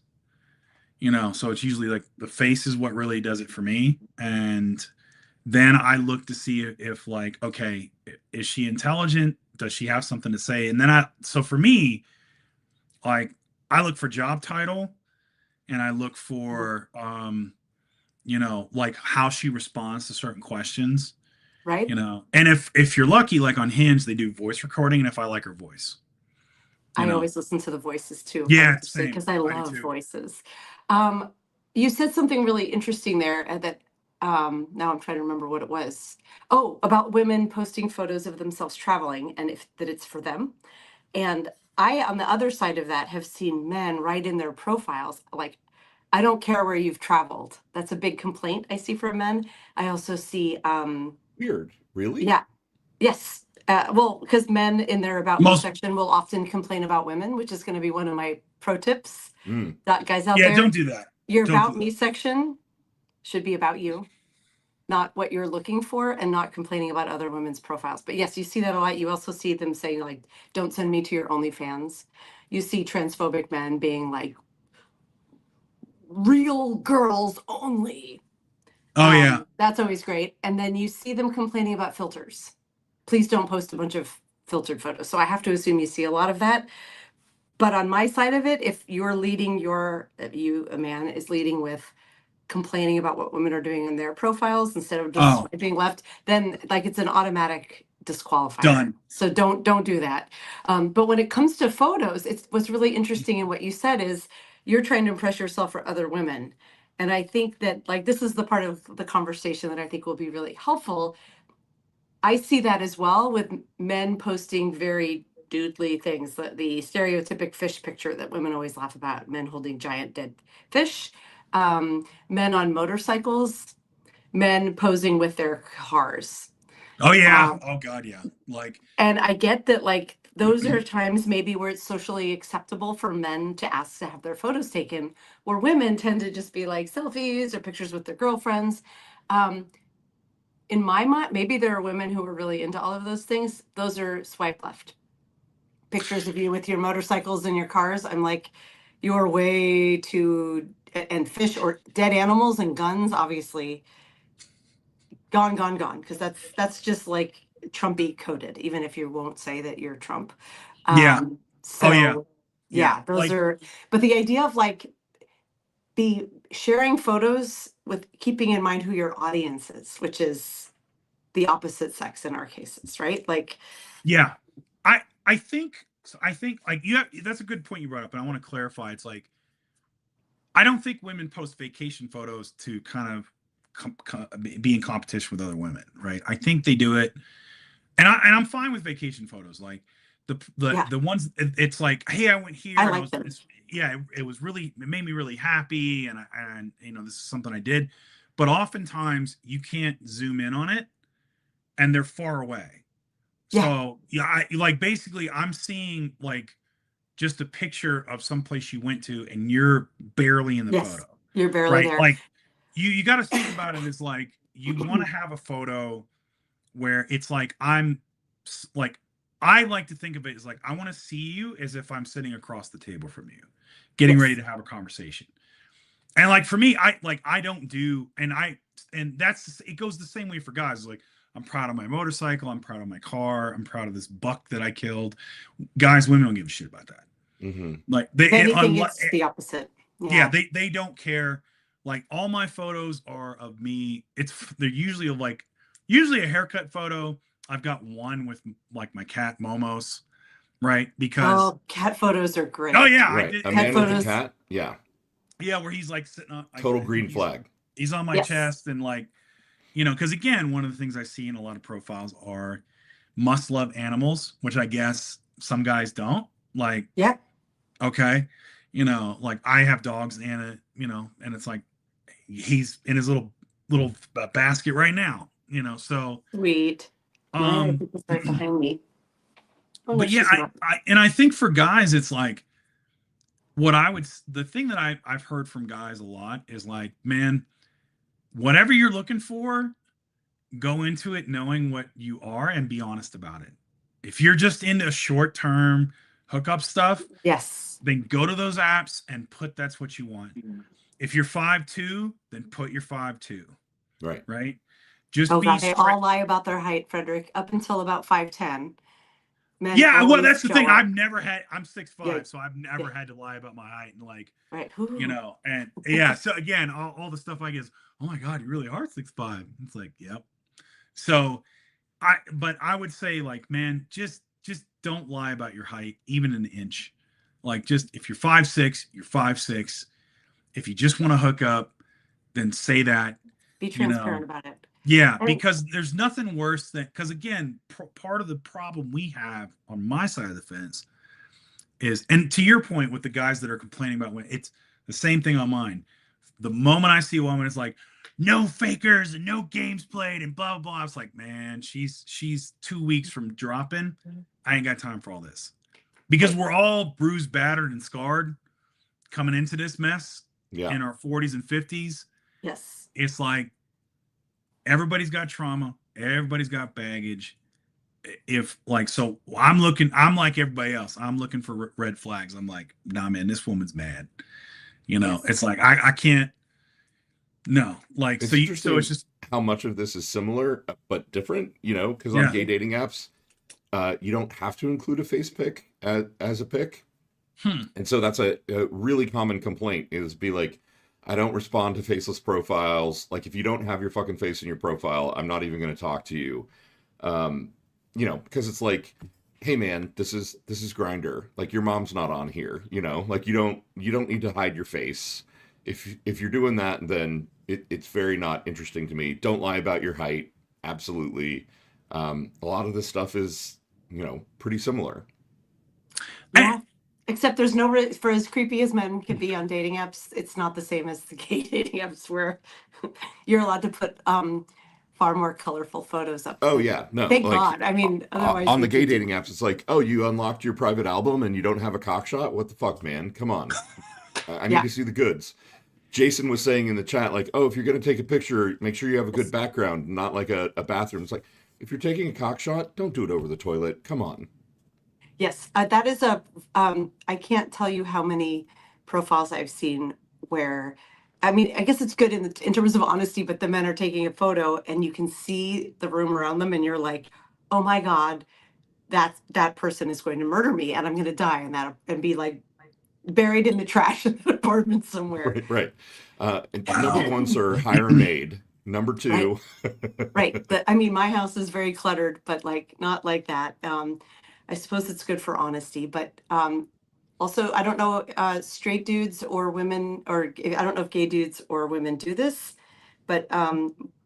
So it's usually like the face is what really does it for me. And then I look to see if like, okay, is she intelligent? Does she have something to say? And then so for me, like I look for job title, and I look Mhm. for, like how she responds to certain questions, Right. and if you're lucky, like on Hinge, they do voice recording. And if I like her voice, you I know, always listen to the voices too, yeah, 100%, same. because I I do love too. voices. Um, you said something really interesting there that now I'm trying to remember what it was. Oh, about women posting photos of themselves traveling and if that it's for them. And I, on the other side of that, have seen men write in their profiles, like, I don't care where you've traveled. That's a big complaint I see from men. I also see, Weird. Really? yeah, yes. Well, because men in their About Me Most, section will often complain about women, which is going to be one of my pro tips. Mm. That guys out yeah, there, don't do that. your Don't do About Me that. section should be about you, not what you're looking for, and not complaining about other women's profiles. But yes, you see that a lot. You also see them saying, like, don't send me to your OnlyFans. You see transphobic men being like, real girls only. Oh yeah, That's always great. And then you see them complaining about filters. Please don't post a bunch of filtered photos. So I have to assume you see a lot of that. But on my side of it, if you're leading a man is leading with complaining about what women are doing in their profiles instead of just oh, swiping left, then like it's an automatic disqualifier. done. So don't do that. But when it comes to photos, it's what's really interesting in what you said is you're trying to impress yourself for other women. And I think that like this is the part of the conversation that I think will be really helpful. I see that as well with men posting very doodly things, the stereotypic fish picture that women always laugh about, men holding giant dead fish, men on motorcycles, men posing with their cars. Oh yeah. Um, Oh god, yeah. Like, and I get that, like, those are times maybe where it's socially acceptable for men to ask to have their photos taken, where women tend to just be like selfies or pictures with their girlfriends. Um, in my mind, maybe there are women who are really into all of those things. Those are swipe left. pictures of you with your motorcycles and your cars, I'm like, you're way too, and fish or dead animals and guns, obviously, gone, gone, gone. Because that's just like Trumpy coded, even if you won't say that you're Trump. Yeah. Oh yeah. So Yeah. yeah, those Like, are, but the idea of like be sharing photos with keeping in mind who your audience is, which is the opposite sex in our cases, right? Like, yeah. I think so. I think like that's a good point you brought up, and I want to clarify. It's like I don't think women post vacation photos to kind of be in competition with other women, right? I think they do it, and I'm fine with vacation photos. Like yeah, the ones it's like, hey, I went here I and I like was them. yeah, it was really, it made me really happy, and this is something I did, but oftentimes you can't zoom in on it, and they're far away. Yeah, So yeah, like basically I'm seeing like just a picture of some place you went to, and you're barely in the yes, photo, you're barely right? there. Like you got to think about it as like you want to have a photo where it's like like I like to think of it as like I want to see you as if I'm sitting across the table from you, getting ready Yes, to have a conversation. And like for me, I don't do, and that's, it goes the same way for guys. Like I'm proud of my motorcycle, I'm proud of my car, I'm proud of this buck that I killed. Guys, women don't give a shit about that. Hmm. Like if anything, it's the opposite. yeah, Yeah, they don't care. Like all my photos are of me. They're usually of like usually a haircut photo. I've got one with like my cat Momos, right? Because oh, cat photos are oh great. yeah, I Right. did. A Cat man with a photos, cat. Yeah. Yeah, where he's like sitting on, Total green flag. he's on my yes, chest, and like, because again, one of the things I see in a lot of profiles are must love animals, which I guess some guys don't like. yeah. Okay, like I have dogs, and and it's like he's in his little basket right now. So Sweet. Mariah, I um, think is right behind me. Oh no, but yeah, she's not. I think for guys, it's like the thing that I've heard from guys a lot is like, man, whatever you're looking for, go into it knowing what you are and be honest about it. If you're just into short term hookup stuff, Yes. then go to those apps and put that's what you want. If you're 5'2", then put your 5'2", Right. right? Just Oh be God, they straight. all lie about their height, Frederic, up until about 5'10". Men Yeah, well, always that's the show thing. up. I'm 6'5", Yeah, so I've yeah, never had to lie about my height, and like, right. Ooh. and yeah. So again, all the stuff I get is, oh my God, you really are 6'5". It's like, yep. So but I would say like, man, just don't lie about your height, even an inch. Like, just if you're 5'6", you're 5'6". If you just want to hook up, then say that, Be you know. transparent about it. Yeah, And because there's nothing worse than, because again, part of the problem we have on my side of the fence is, and to your point with the guys that are complaining about when it's the same thing on mine. The moment I see a woman, it's like, no fakers and no games played and blah blah blah. I was like, man, she's 2 weeks from dropping. I ain't got time for all this, because right. we're all bruised, battered, and scarred coming into this mess Yeah. in our 40s and 50s. Yes. It's like everybody's got trauma, everybody's got baggage. If like, so I'm like everybody else, I'm looking for red flags. I'm like, nah, man, this woman's mad. Yes. It's like I can't. No, like, It's so it's interesting just, how much of this is similar but different, because on yeah. gay dating apps, you don't have to include a face pic as a pic. Hmm. And so that's a really common complaint is be like, I don't respond to faceless profiles. Like if you don't have your fucking face in your profile, I'm not even going to talk to you. Um, because it's like, hey man, this is Grinder. Like your mom's not on here, like you don't need to hide your face. If you're doing that, then it's very not interesting to me. Don't lie about your height. Absolutely. A lot of this stuff is, pretty similar. I, Yeah. Except there's no for as creepy as men can be on dating apps, it's not the same as the gay dating apps where you're allowed to put far more colorful photos up. Oh yeah, no, Thank like God. I mean, otherwise on the we gay could dating apps, it's like, oh, you unlocked your private album and you don't have a cock shot. What the fuck, man? Come on, I need yeah. to see the goods. Jason was saying in the chat, like, oh, if you're gonna take a picture, make sure you have a good background, not like a bathroom. It's like, if you're taking a cock shot, don't do it over the toilet. Come on. Yes, that is I can't tell you how many profiles I've seen where, I mean, I guess it's good in terms of honesty, but the men are taking a photo and you can see the room around them and you're like, oh my God, that person is going to murder me and I'm going to die and be like buried in the trash in an apartment somewhere. Right, right. Number Wow. one, sir, hire a maid. Number Right, two, right. I mean, my house is very cluttered, but like not like that. I suppose it's good for honesty, but also I don't know straight dudes or women, or I don't know if gay dudes or women do this, but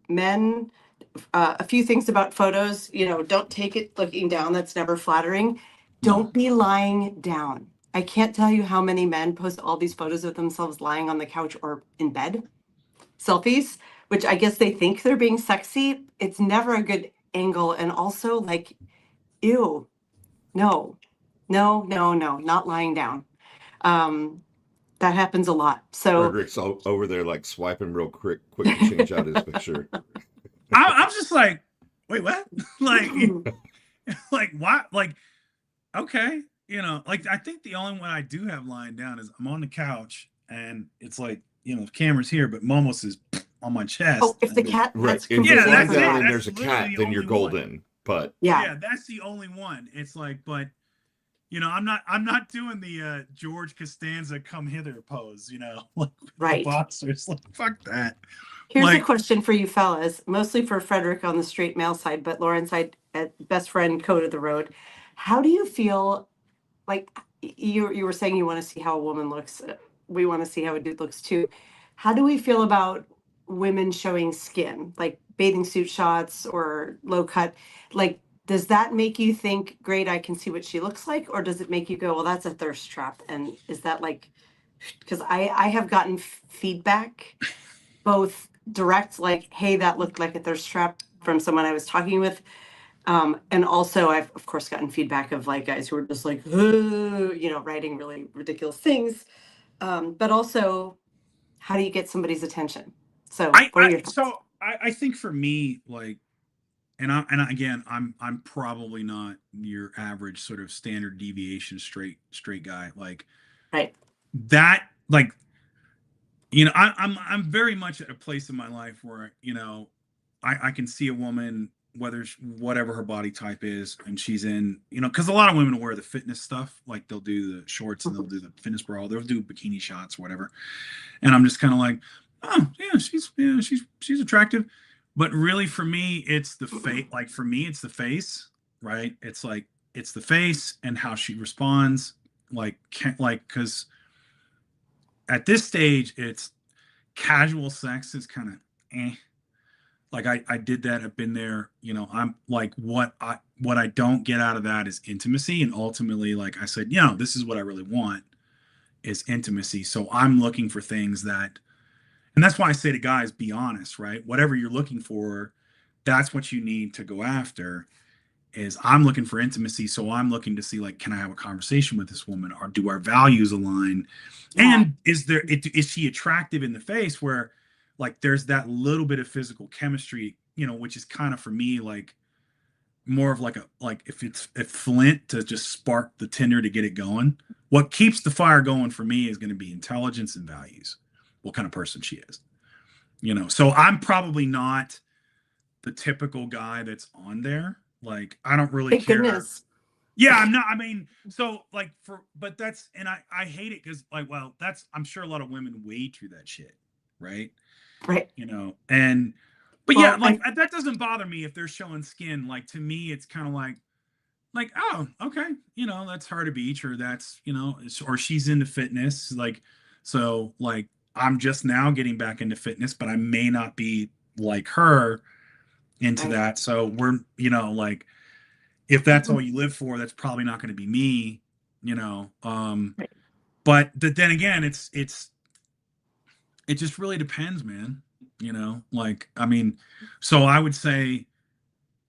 men. A few things about photos. You know, don't take it looking down. That's never flattering. No. Don't be lying down. I can't tell you how many men post all these photos of themselves lying on the couch or in bed, selfies, which I guess they think they're being sexy. It's never a good angle. And also, like, ew, no, no, no, no, not lying down. Um, that happens a lot. So, Frederick's over there like swiping real quick to change out his picture. I'm just like, wait, what? Like, like what? Like, okay, like I think the only one I do have lying down is I'm on the couch and it's like, the camera's here, but Momos is on my chest. oh, if the cat, Right. that's If you're Yeah, completely lying that's different. it. down and That's there's a literally cat, the then you're only one. golden. But Yeah, Yeah, that's the only one. It's like, but I'm not doing the George Costanza come hither pose, like the right. boxers. Like, fuck that. Here's a Like, question for you fellas, mostly for Frederic on the straight male side, but Lauren side at best friend code of the road. How do you feel like you were saying you want to see how a woman looks? We want to see how a dude looks too. How do we feel about women showing skin, like bathing suit shots or low cut? Like, does that make you think, great, I can see what she looks like? Or does it make you go, well, that's a thirst trap? And is that like, because I have gotten feedback both direct, like, hey, that looked like a thirst trap from someone I was talking with. And also I've of course gotten feedback of like guys who are just like, writing really ridiculous things. But also, how do you get somebody's attention? So what are your thoughts? I think for me, like, again, I'm probably not your average sort of standard deviation straight guy. Like Right. that, like, I'm very much at a place in my life where, I can see a woman, whatever her body type is, and she's in, because a lot of women wear the fitness stuff, like they'll do the shorts and they'll do the fitness bra, they'll do bikini shots, whatever. And I'm just kind of like, oh yeah, she's attractive. But really, for me, it's the face. Like, for me, it's the face, right? It's like, it's the face and how she responds. Like, because at this stage, it's casual sex is kind of eh. Like, I did that. I've been there. I'm like, what I don't get out of that is intimacy. And ultimately, like I said, this is what I really want is intimacy. So I'm looking for things that, and that's why I say to guys, be honest, right? Whatever you're looking for, that's what you need to go after. Is I'm looking for intimacy, so I'm looking to see, like, can I have a conversation with this woman, or do our values align? Yeah. And is she attractive in the face, where like there's that little bit of physical chemistry, which is kind of for me like more of like if Flint to just spark the tinder to get it going. What keeps the fire going for me is going to be intelligence and values, what kind of person she is. So I'm probably not the typical guy that's on there. Like, I don't really Thank care. goodness. Yeah, I'm not. I mean, so like but that's, and I hate it because, like, well, I'm sure a lot of women wade through that shit, right? Right. And but yeah, Well, like, that doesn't bother me if they're showing skin. Like, to me, it's kind of like, oh, okay, that's her to beach, or that's, or she's into fitness, like, so, like, I'm just now getting back into fitness, but I may not be like her into right. that. So we're, like, if that's all you live for, that's probably not going to be me, Right. but then again, it just really depends, man. Like, I mean, so I would say,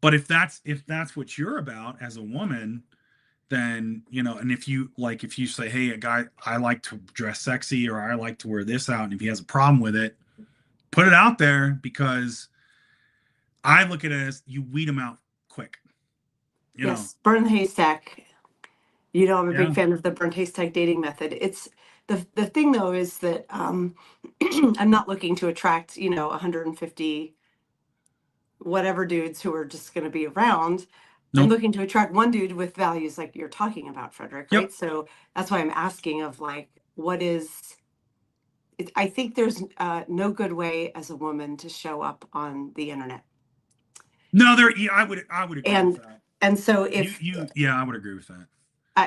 but if that's what you're about as a woman, then, and if you say, hey, a guy, I like to dress sexy, or I like to wear this out, and if he has a problem with it, put it out there, because I look at it as you weed them out quick. Yes. Burn the haystack. You know, I'm a big Yeah. fan of the burnt haystack dating method. It's the thing though is that I'm not looking to attract, 150 whatever dudes who are just going to be around. I'm Nope. looking to attract one dude with values like you're talking about, Frederic, Yep. right? So that's why I'm asking of like, what is I think there's no good way as a woman to show up on the internet. No, yeah, I would agree with And that. and so Yeah, I would agree with that.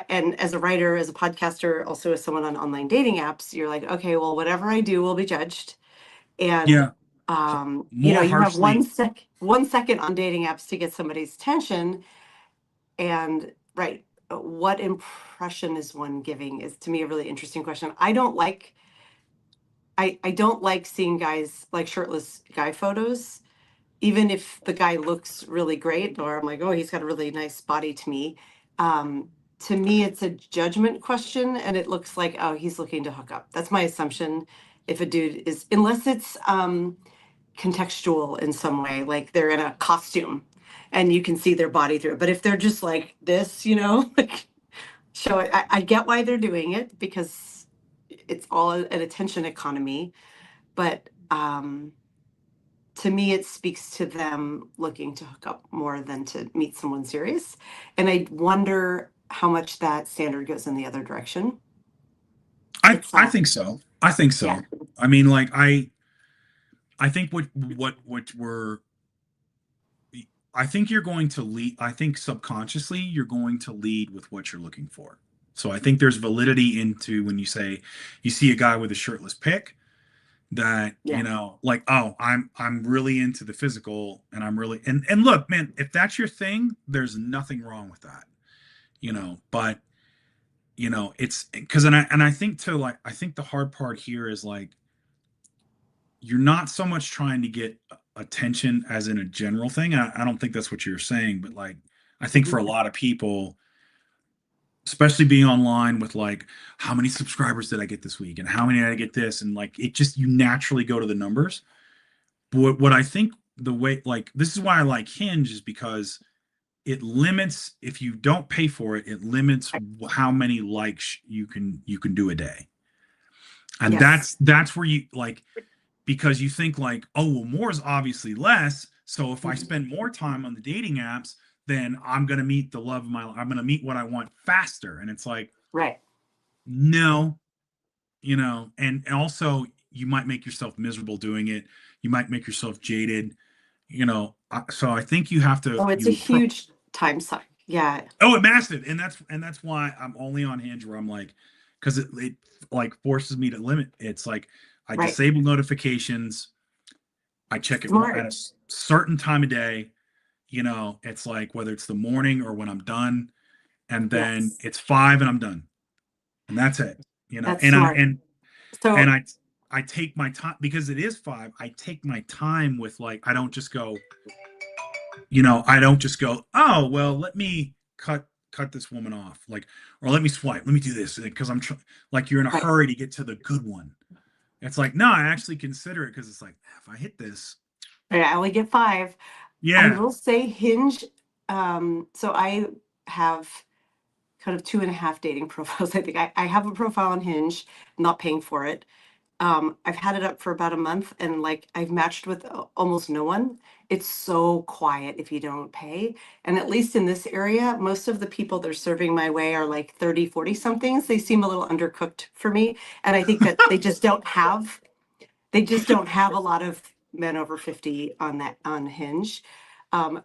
and as a writer, as a podcaster, also as someone on online dating apps, you're like, okay, well, whatever I do will be judged. And Yeah. More you have harshly. 1 second on dating apps to get somebody's attention. And right, what impression is one giving is to me a really interesting question. I don't like seeing guys like shirtless guy photos, even if the guy looks really great, or I'm like, oh, he's got a really nice body to me. To me, it's a judgment question, and it looks like, oh, he's looking to hook up. That's my assumption. If a dude is, unless it's contextual in some way, like they're in a costume and you can see their body through it. But if they're just like this, like show it, I get why they're doing it because it's all an attention economy. But to me, it speaks to them looking to hook up more than to meet someone serious. And I wonder how much that standard goes in the other direction. It's I think so. I think yeah, so. I mean, like I think what we're I think you're going to lead. I think subconsciously you're going to lead with what you're looking for. So I think there's validity into when you say you see a guy with a shirtless pic that, yeah, like, oh, I'm really into the physical and I'm really and look, man, if that's your thing, there's nothing wrong with that. But it's because and I think too, like, I think the hard part here is like you're not so much trying to get attention as in a general thing. I don't think that's what you're saying, but like I think for a mhm, lot of people, especially being online with like how many subscribers did I get this week and how many did I get this, and like it just you naturally go to the numbers. But what I think the way, like, this is why I like Hinge is because it limits, if you don't pay for it, it limits how many likes you can do a day. And yes, that's where you like, because you think like, oh, well, more is obviously less. So if I mhm, spend more time on the dating apps, then I'm gonna meet the love of my life. I'm gonna meet what I want faster. And it's like, right. no, and also you might make yourself miserable doing it. You might make yourself jaded. So I think you have to Oh, it's a huge time suck. Yeah. oh, it massive, and that's why I'm only on Hinge where I'm like, because it like forces me to limit. It's like I Right. disable notifications. I check it at Smart. a certain time of day. It's like whether it's the morning or when I'm done, and then Yes. it's 5 and I'm done, and that's it. That's And I smart. and So, I take my time because it is 5. I take my time with, like, I don't just go, oh well, let me cut this woman off, like, or let me swipe, let me do this because like you're in a right. hurry to get to the good one. It's like, no, I actually consider it because it's like, if I hit this, Right, I only get 5. I yeah, will say Hinge. So I have kind of 2.5 dating profiles. I think I have a profile on Hinge, not paying for it. I've had it up for about a month and like I've matched with almost no one. It's so quiet if you don't pay. And at least in this area, most of the people that are serving my way are like 30, 40 somethings. They seem a little undercooked for me. And I think that they just don't have a lot of men over 50 on Hinge.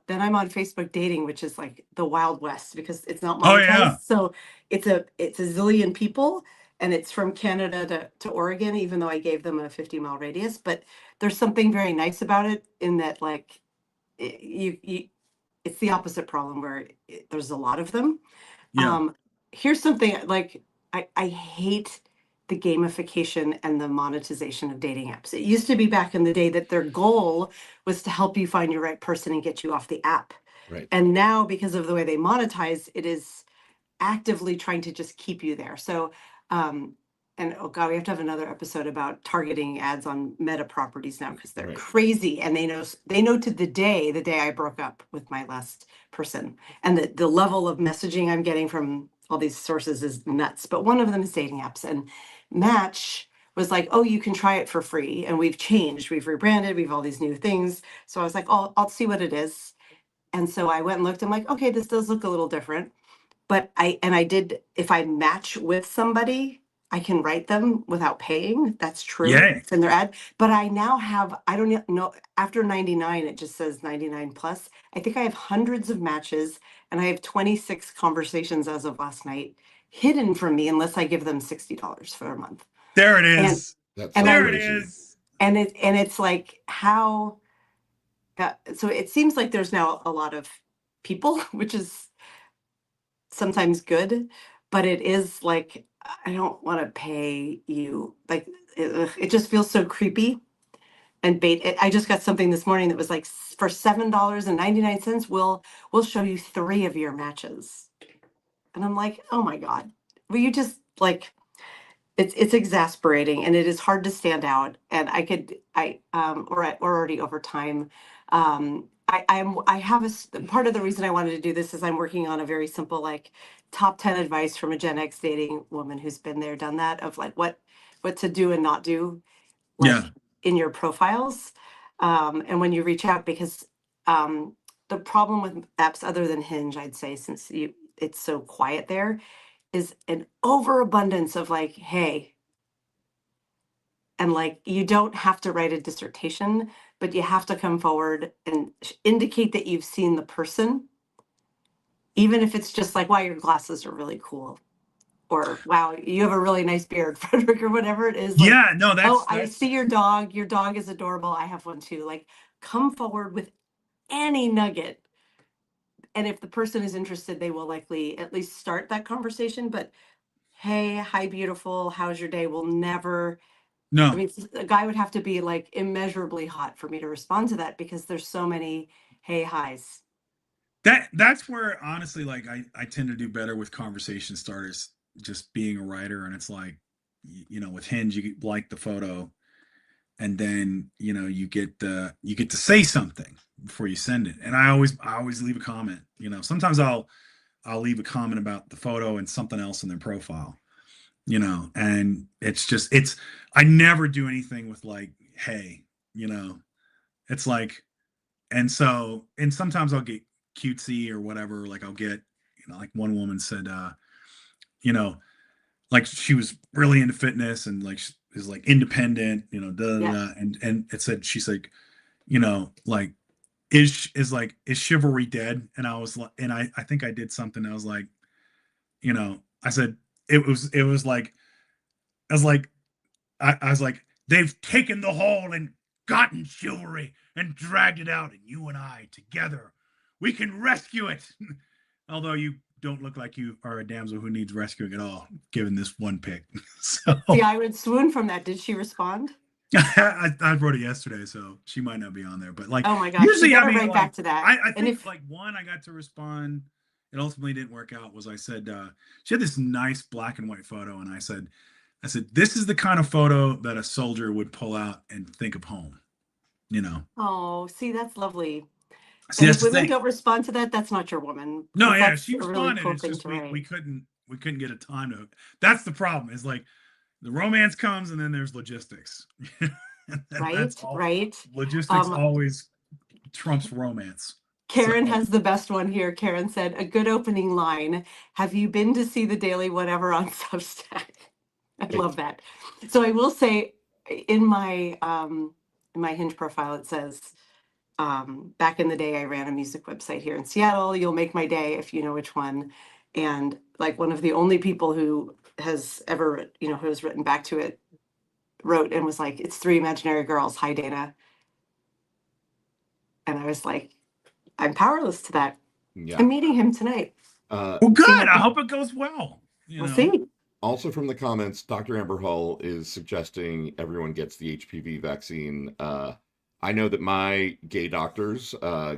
Then I'm on Facebook dating, which is like the Wild West because it's not oh yeah, monetized. So it's a zillion people and it's from Canada to Oregon, even though I gave them a 50-mile radius. But there's something very nice about it in that like you it's the opposite problem where there's a lot of them. yeah, Um, Here's something like I hate the gamification and the monetization of dating apps. It used to be back in the day that their goal was to help you find your right person and get you off the app. Right. And now, because of the way they monetize, it is actively trying to just keep you there. So, and oh God, we have to have another episode about targeting ads on meta properties now because they're Right. crazy and they know to the day I broke up with my last person, and the level of messaging I'm getting from all these sources is nuts, but one of them is dating apps. And Match was like, oh, you can try it for free. And we've changed, we've rebranded, we've all these new things. So I was like, oh, I'll see what it is. And so I went and looked. I'm like, okay, this does look a little different. But I did, if I match with somebody, I can write them without paying. That's true. Yay. It's in their ad. But I now have, I don't know, after 99, it just says 99 plus. I think I have hundreds of matches and I have 26 conversations as of last night hidden from me unless I give them $60 for a month. There it is. That's And so There it crazy. is. And it's like how, so it seems like there's now a lot of people, which is sometimes good, but it is like, I don't want to pay you. Like, it just feels so creepy and bait. I just got something this morning that was like, for $7.99, we'll show you 3 of your matches. And I'm like, oh my God, will you just like, it's exasperating and it is hard to stand out. And we're already over time. I have part of the reason I wanted to do this is I'm working on a very simple, like, top 10 advice from a Gen X dating woman who's been there, done that, of like what to do and not do, like, Yeah. in your profiles. And when you reach out, because the problem with apps other than Hinge, I'd say, since it's so quiet there, is an overabundance of like, hey, and like, you don't have to write a dissertation, but you have to come forward and indicate that you've seen the person, even if it's just like, wow, your glasses are really cool, or wow, you have a really nice beard, Frederic, or whatever it is. Like, Yeah, no, I that's see your dog is adorable, I have one too. Like, come forward with any nugget, and if the person is interested, they will likely at least start that conversation. But hey, hi, beautiful, how's your day, will never, I no. mean, a guy would have to be like immeasurably hot for me to respond to that, because there's so many hey highs. That's where honestly, like, I tend to do better with conversation starters, just being a writer. And it's like, with Hinge, you like the photo, and then you get to say something before you send it. And I always leave a comment. Sometimes I'll leave a comment about the photo and something else in their profile. And I never do anything with like, hey, it's like, and sometimes I'll get cutesy or whatever. Like, I'll get, like, one woman said, like, she was really into fitness and like is like independent, and it said, she's like, like, is chivalry dead? And I was like, and I think I did something. I was like, I said, it was like, I was like, I was like, they've taken the whole and gotten chivalry and dragged it out, and you and I together, we can rescue it. Although you don't look like you are a damsel who needs rescuing at all, given this one pic. So See, I would swoon from that. Did she respond? I wrote it yesterday, so she might not be on there. But like, Oh my gosh, usually, you I gotta mean, write like, back to that. I And think if like one I got to respond, it ultimately didn't work out. Was I said, she had this nice black and white photo, and I said, this is the kind of photo that a soldier would pull out and think of home. oh, see, that's lovely. See, And that's if the women thing. don't respond to that, that's not your woman. No, But yeah, that's she a really responded. cool It's thing just to we write. couldn't get a time to. That's the problem. Is like the romance comes and then there's logistics. That's all. Right. Logistics always trumps romance. Karen So, has the best one here. Karen said, a good opening line. Have you been to see the Daily Whatever on Substack? I love that. So I will say, in my Hinge profile, it says, back in the day, I ran a music website here in Seattle. You'll make my day if you know which one. And like, one of the only people who has ever, who has written back to it, wrote and was like, it's 3 imaginary girls. Hi, Dana. And I was like, I'm powerless to that. Yeah. I'm meeting him tonight. well, good. I hope it goes well. We'll see. Also from the comments, Dr. Amber Hull is suggesting everyone gets the HPV vaccine. I know that my gay doctors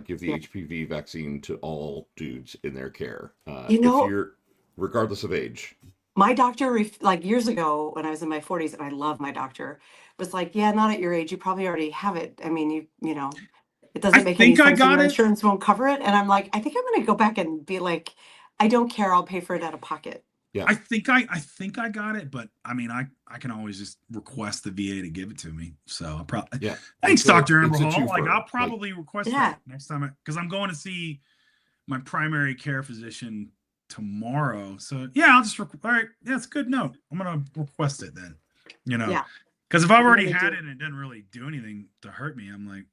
give the HPV vaccine to all dudes in their care. If you're, regardless of age. My doctor, like years ago when I was in my 40s, and I love my doctor, was like, yeah, not at your age. You probably already have it. I mean, it doesn't make any sense. Your insurance won't cover it. And I'm like, I think I'm going to go back and be like, I don't care. I'll pay for it out of pocket. Yeah. I think I got it, but I mean, I can always just request the VA to give it to me. So I'll probably, Yeah. thanks, Dr. It's a Amberhall. Like, twofer. I'll probably request Yeah. that next time because I'm going to see my primary care physician tomorrow. So yeah, I'll just all right. Yeah, it's a good note. I'm gonna request it then. Yeah. Because if I've already really had do. it and it didn't really do anything to hurt me, I'm like,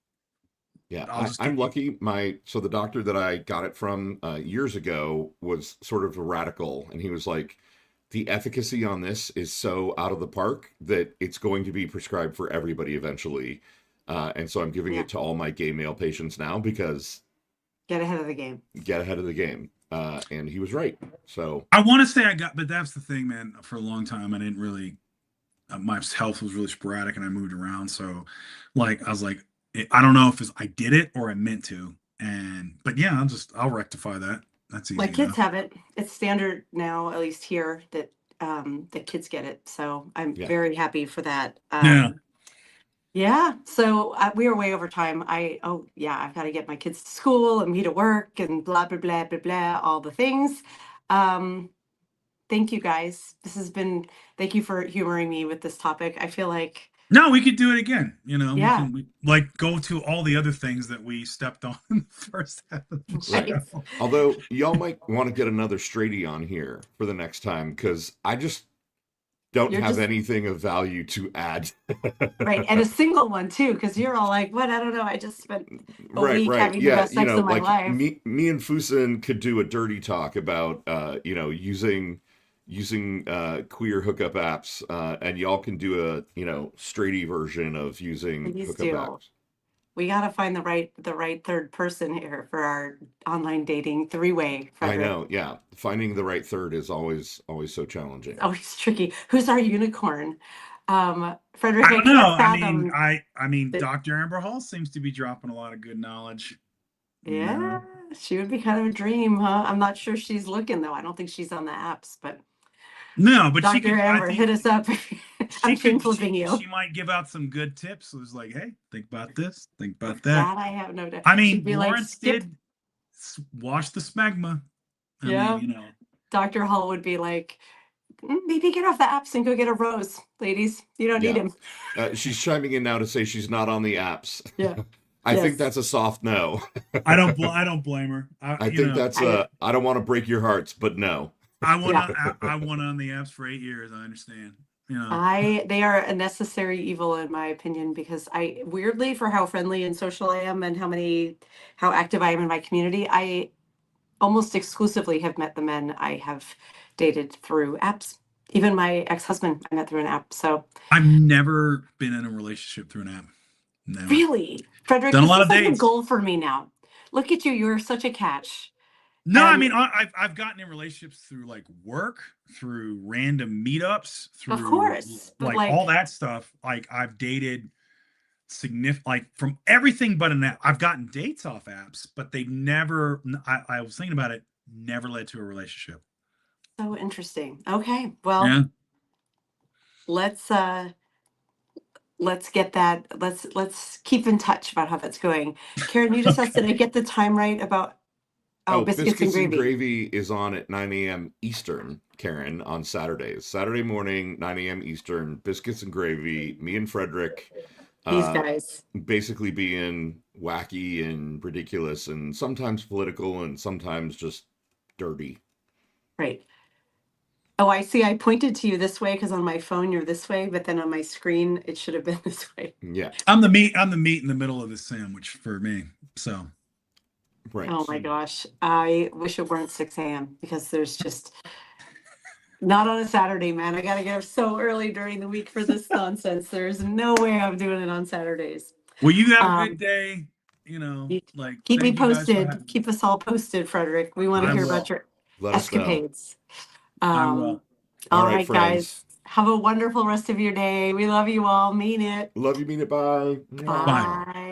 Yeah, I'll just I'm keep- lucky. So the doctor that I got it from years ago was sort of a radical, and he was like, the efficacy on this is so out of the park that it's going to be prescribed for everybody eventually. And so I'm giving Yeah. it to all my gay male patients now because Get ahead of the game. get ahead of the game. And he was right. So I want to say I got, but that's the thing, man. For a long time, I didn't really. My health was really sporadic, and I moved around. So, like, I was like, I don't know if I did it or I meant to. But yeah, I'll rectify that. That's easy. My kids have it. It's standard now, at least here, that the kids get it. So I'm very happy for that. Yeah. So we are way over time. I've got to get my kids to school and me to work and blah, blah, blah, blah, blah, all the things. Thank you guys. Thank you for humoring me with this topic. I feel like. No, we could do it again. Yeah. We like go to all the other things that we stepped on in the first half of the show. Right. Although y'all might want to get another straighty on here for the next time, because I just don't have anything of value to add. Right. And a single one too, because you're all like, what? I don't know. I just spent a week having the best sex of my life. Me and Fusen could do a dirty talk about using queer hookup apps, and y'all can do a straighty version of using hookup apps. We got to find the right third person here for our online dating three-way. Frederic. Oh, I know, yeah. Finding the right third is always so challenging. Always tricky. Who's our unicorn? Frederic, I don't know. fathom I mean, Dr. Amber Hall seems to be dropping a lot of good knowledge. Yeah, she would be kind of a dream, huh? I'm not sure she's looking though. I don't think she's on the apps, but no, but Dr. Amber, hit us up. I'm flipping you. She might give out some good tips. It was like, hey, think about this, think about that. That I have no doubt. I mean, Lawrence did wash the smegma. I mean, Dr. Hall would be like, maybe get off the apps and go get a rose, ladies. You don't need him. She's chiming in now to say she's not on the apps. Yeah. I think that's a soft no. I don't blame her. I think that's I don't want to break your hearts, but no. I went on the apps for 8 years. I understand. They are a necessary evil in my opinion, because I weirdly, for how friendly and social I am and how active I am in my community, I almost exclusively have met the men I have dated through apps. Even my ex-husband I met through an app. So I've never been in a relationship through an app. Never. Really, Frederic, done a lot this of is dates. like a goal for me now. Look at you, you're such a catch. No, I mean, I've gotten in relationships through like work, through random meetups, through of course, like all that stuff. Like I've dated like from everything but an app. I've gotten dates off apps, but they never. I was thinking about it. Never led to a relationship. So interesting. Okay, well, let's get that. Let's keep in touch about how that's going. Karen, you just asked, did I get the time right about? Biscuits and Gravy is on at 9 a.m. Eastern, Karen, on Saturdays. Saturday morning, 9 a.m. Eastern, Biscuits and Gravy, me and Frederic. These guys. Basically being wacky and ridiculous and sometimes political and sometimes just dirty. Right. Oh, I see. I pointed to you this way because on my phone you're this way, but then on my screen it should have been this way. Yeah. I'm the meat in the middle of the sandwich for me. So right. Oh my gosh. I wish it weren't 6 a.m. because there's just not on a Saturday, man. I gotta get up so early during the week for this nonsense. There's no way I'm doing it on Saturdays. Well, you have a good day. Like keep me posted. Keep us all posted, Frederic. We want to hear about your escapades. I will. All right, guys. Have a wonderful rest of your day. We love you all. Mean it. Love you. Mean it. Bye. Bye.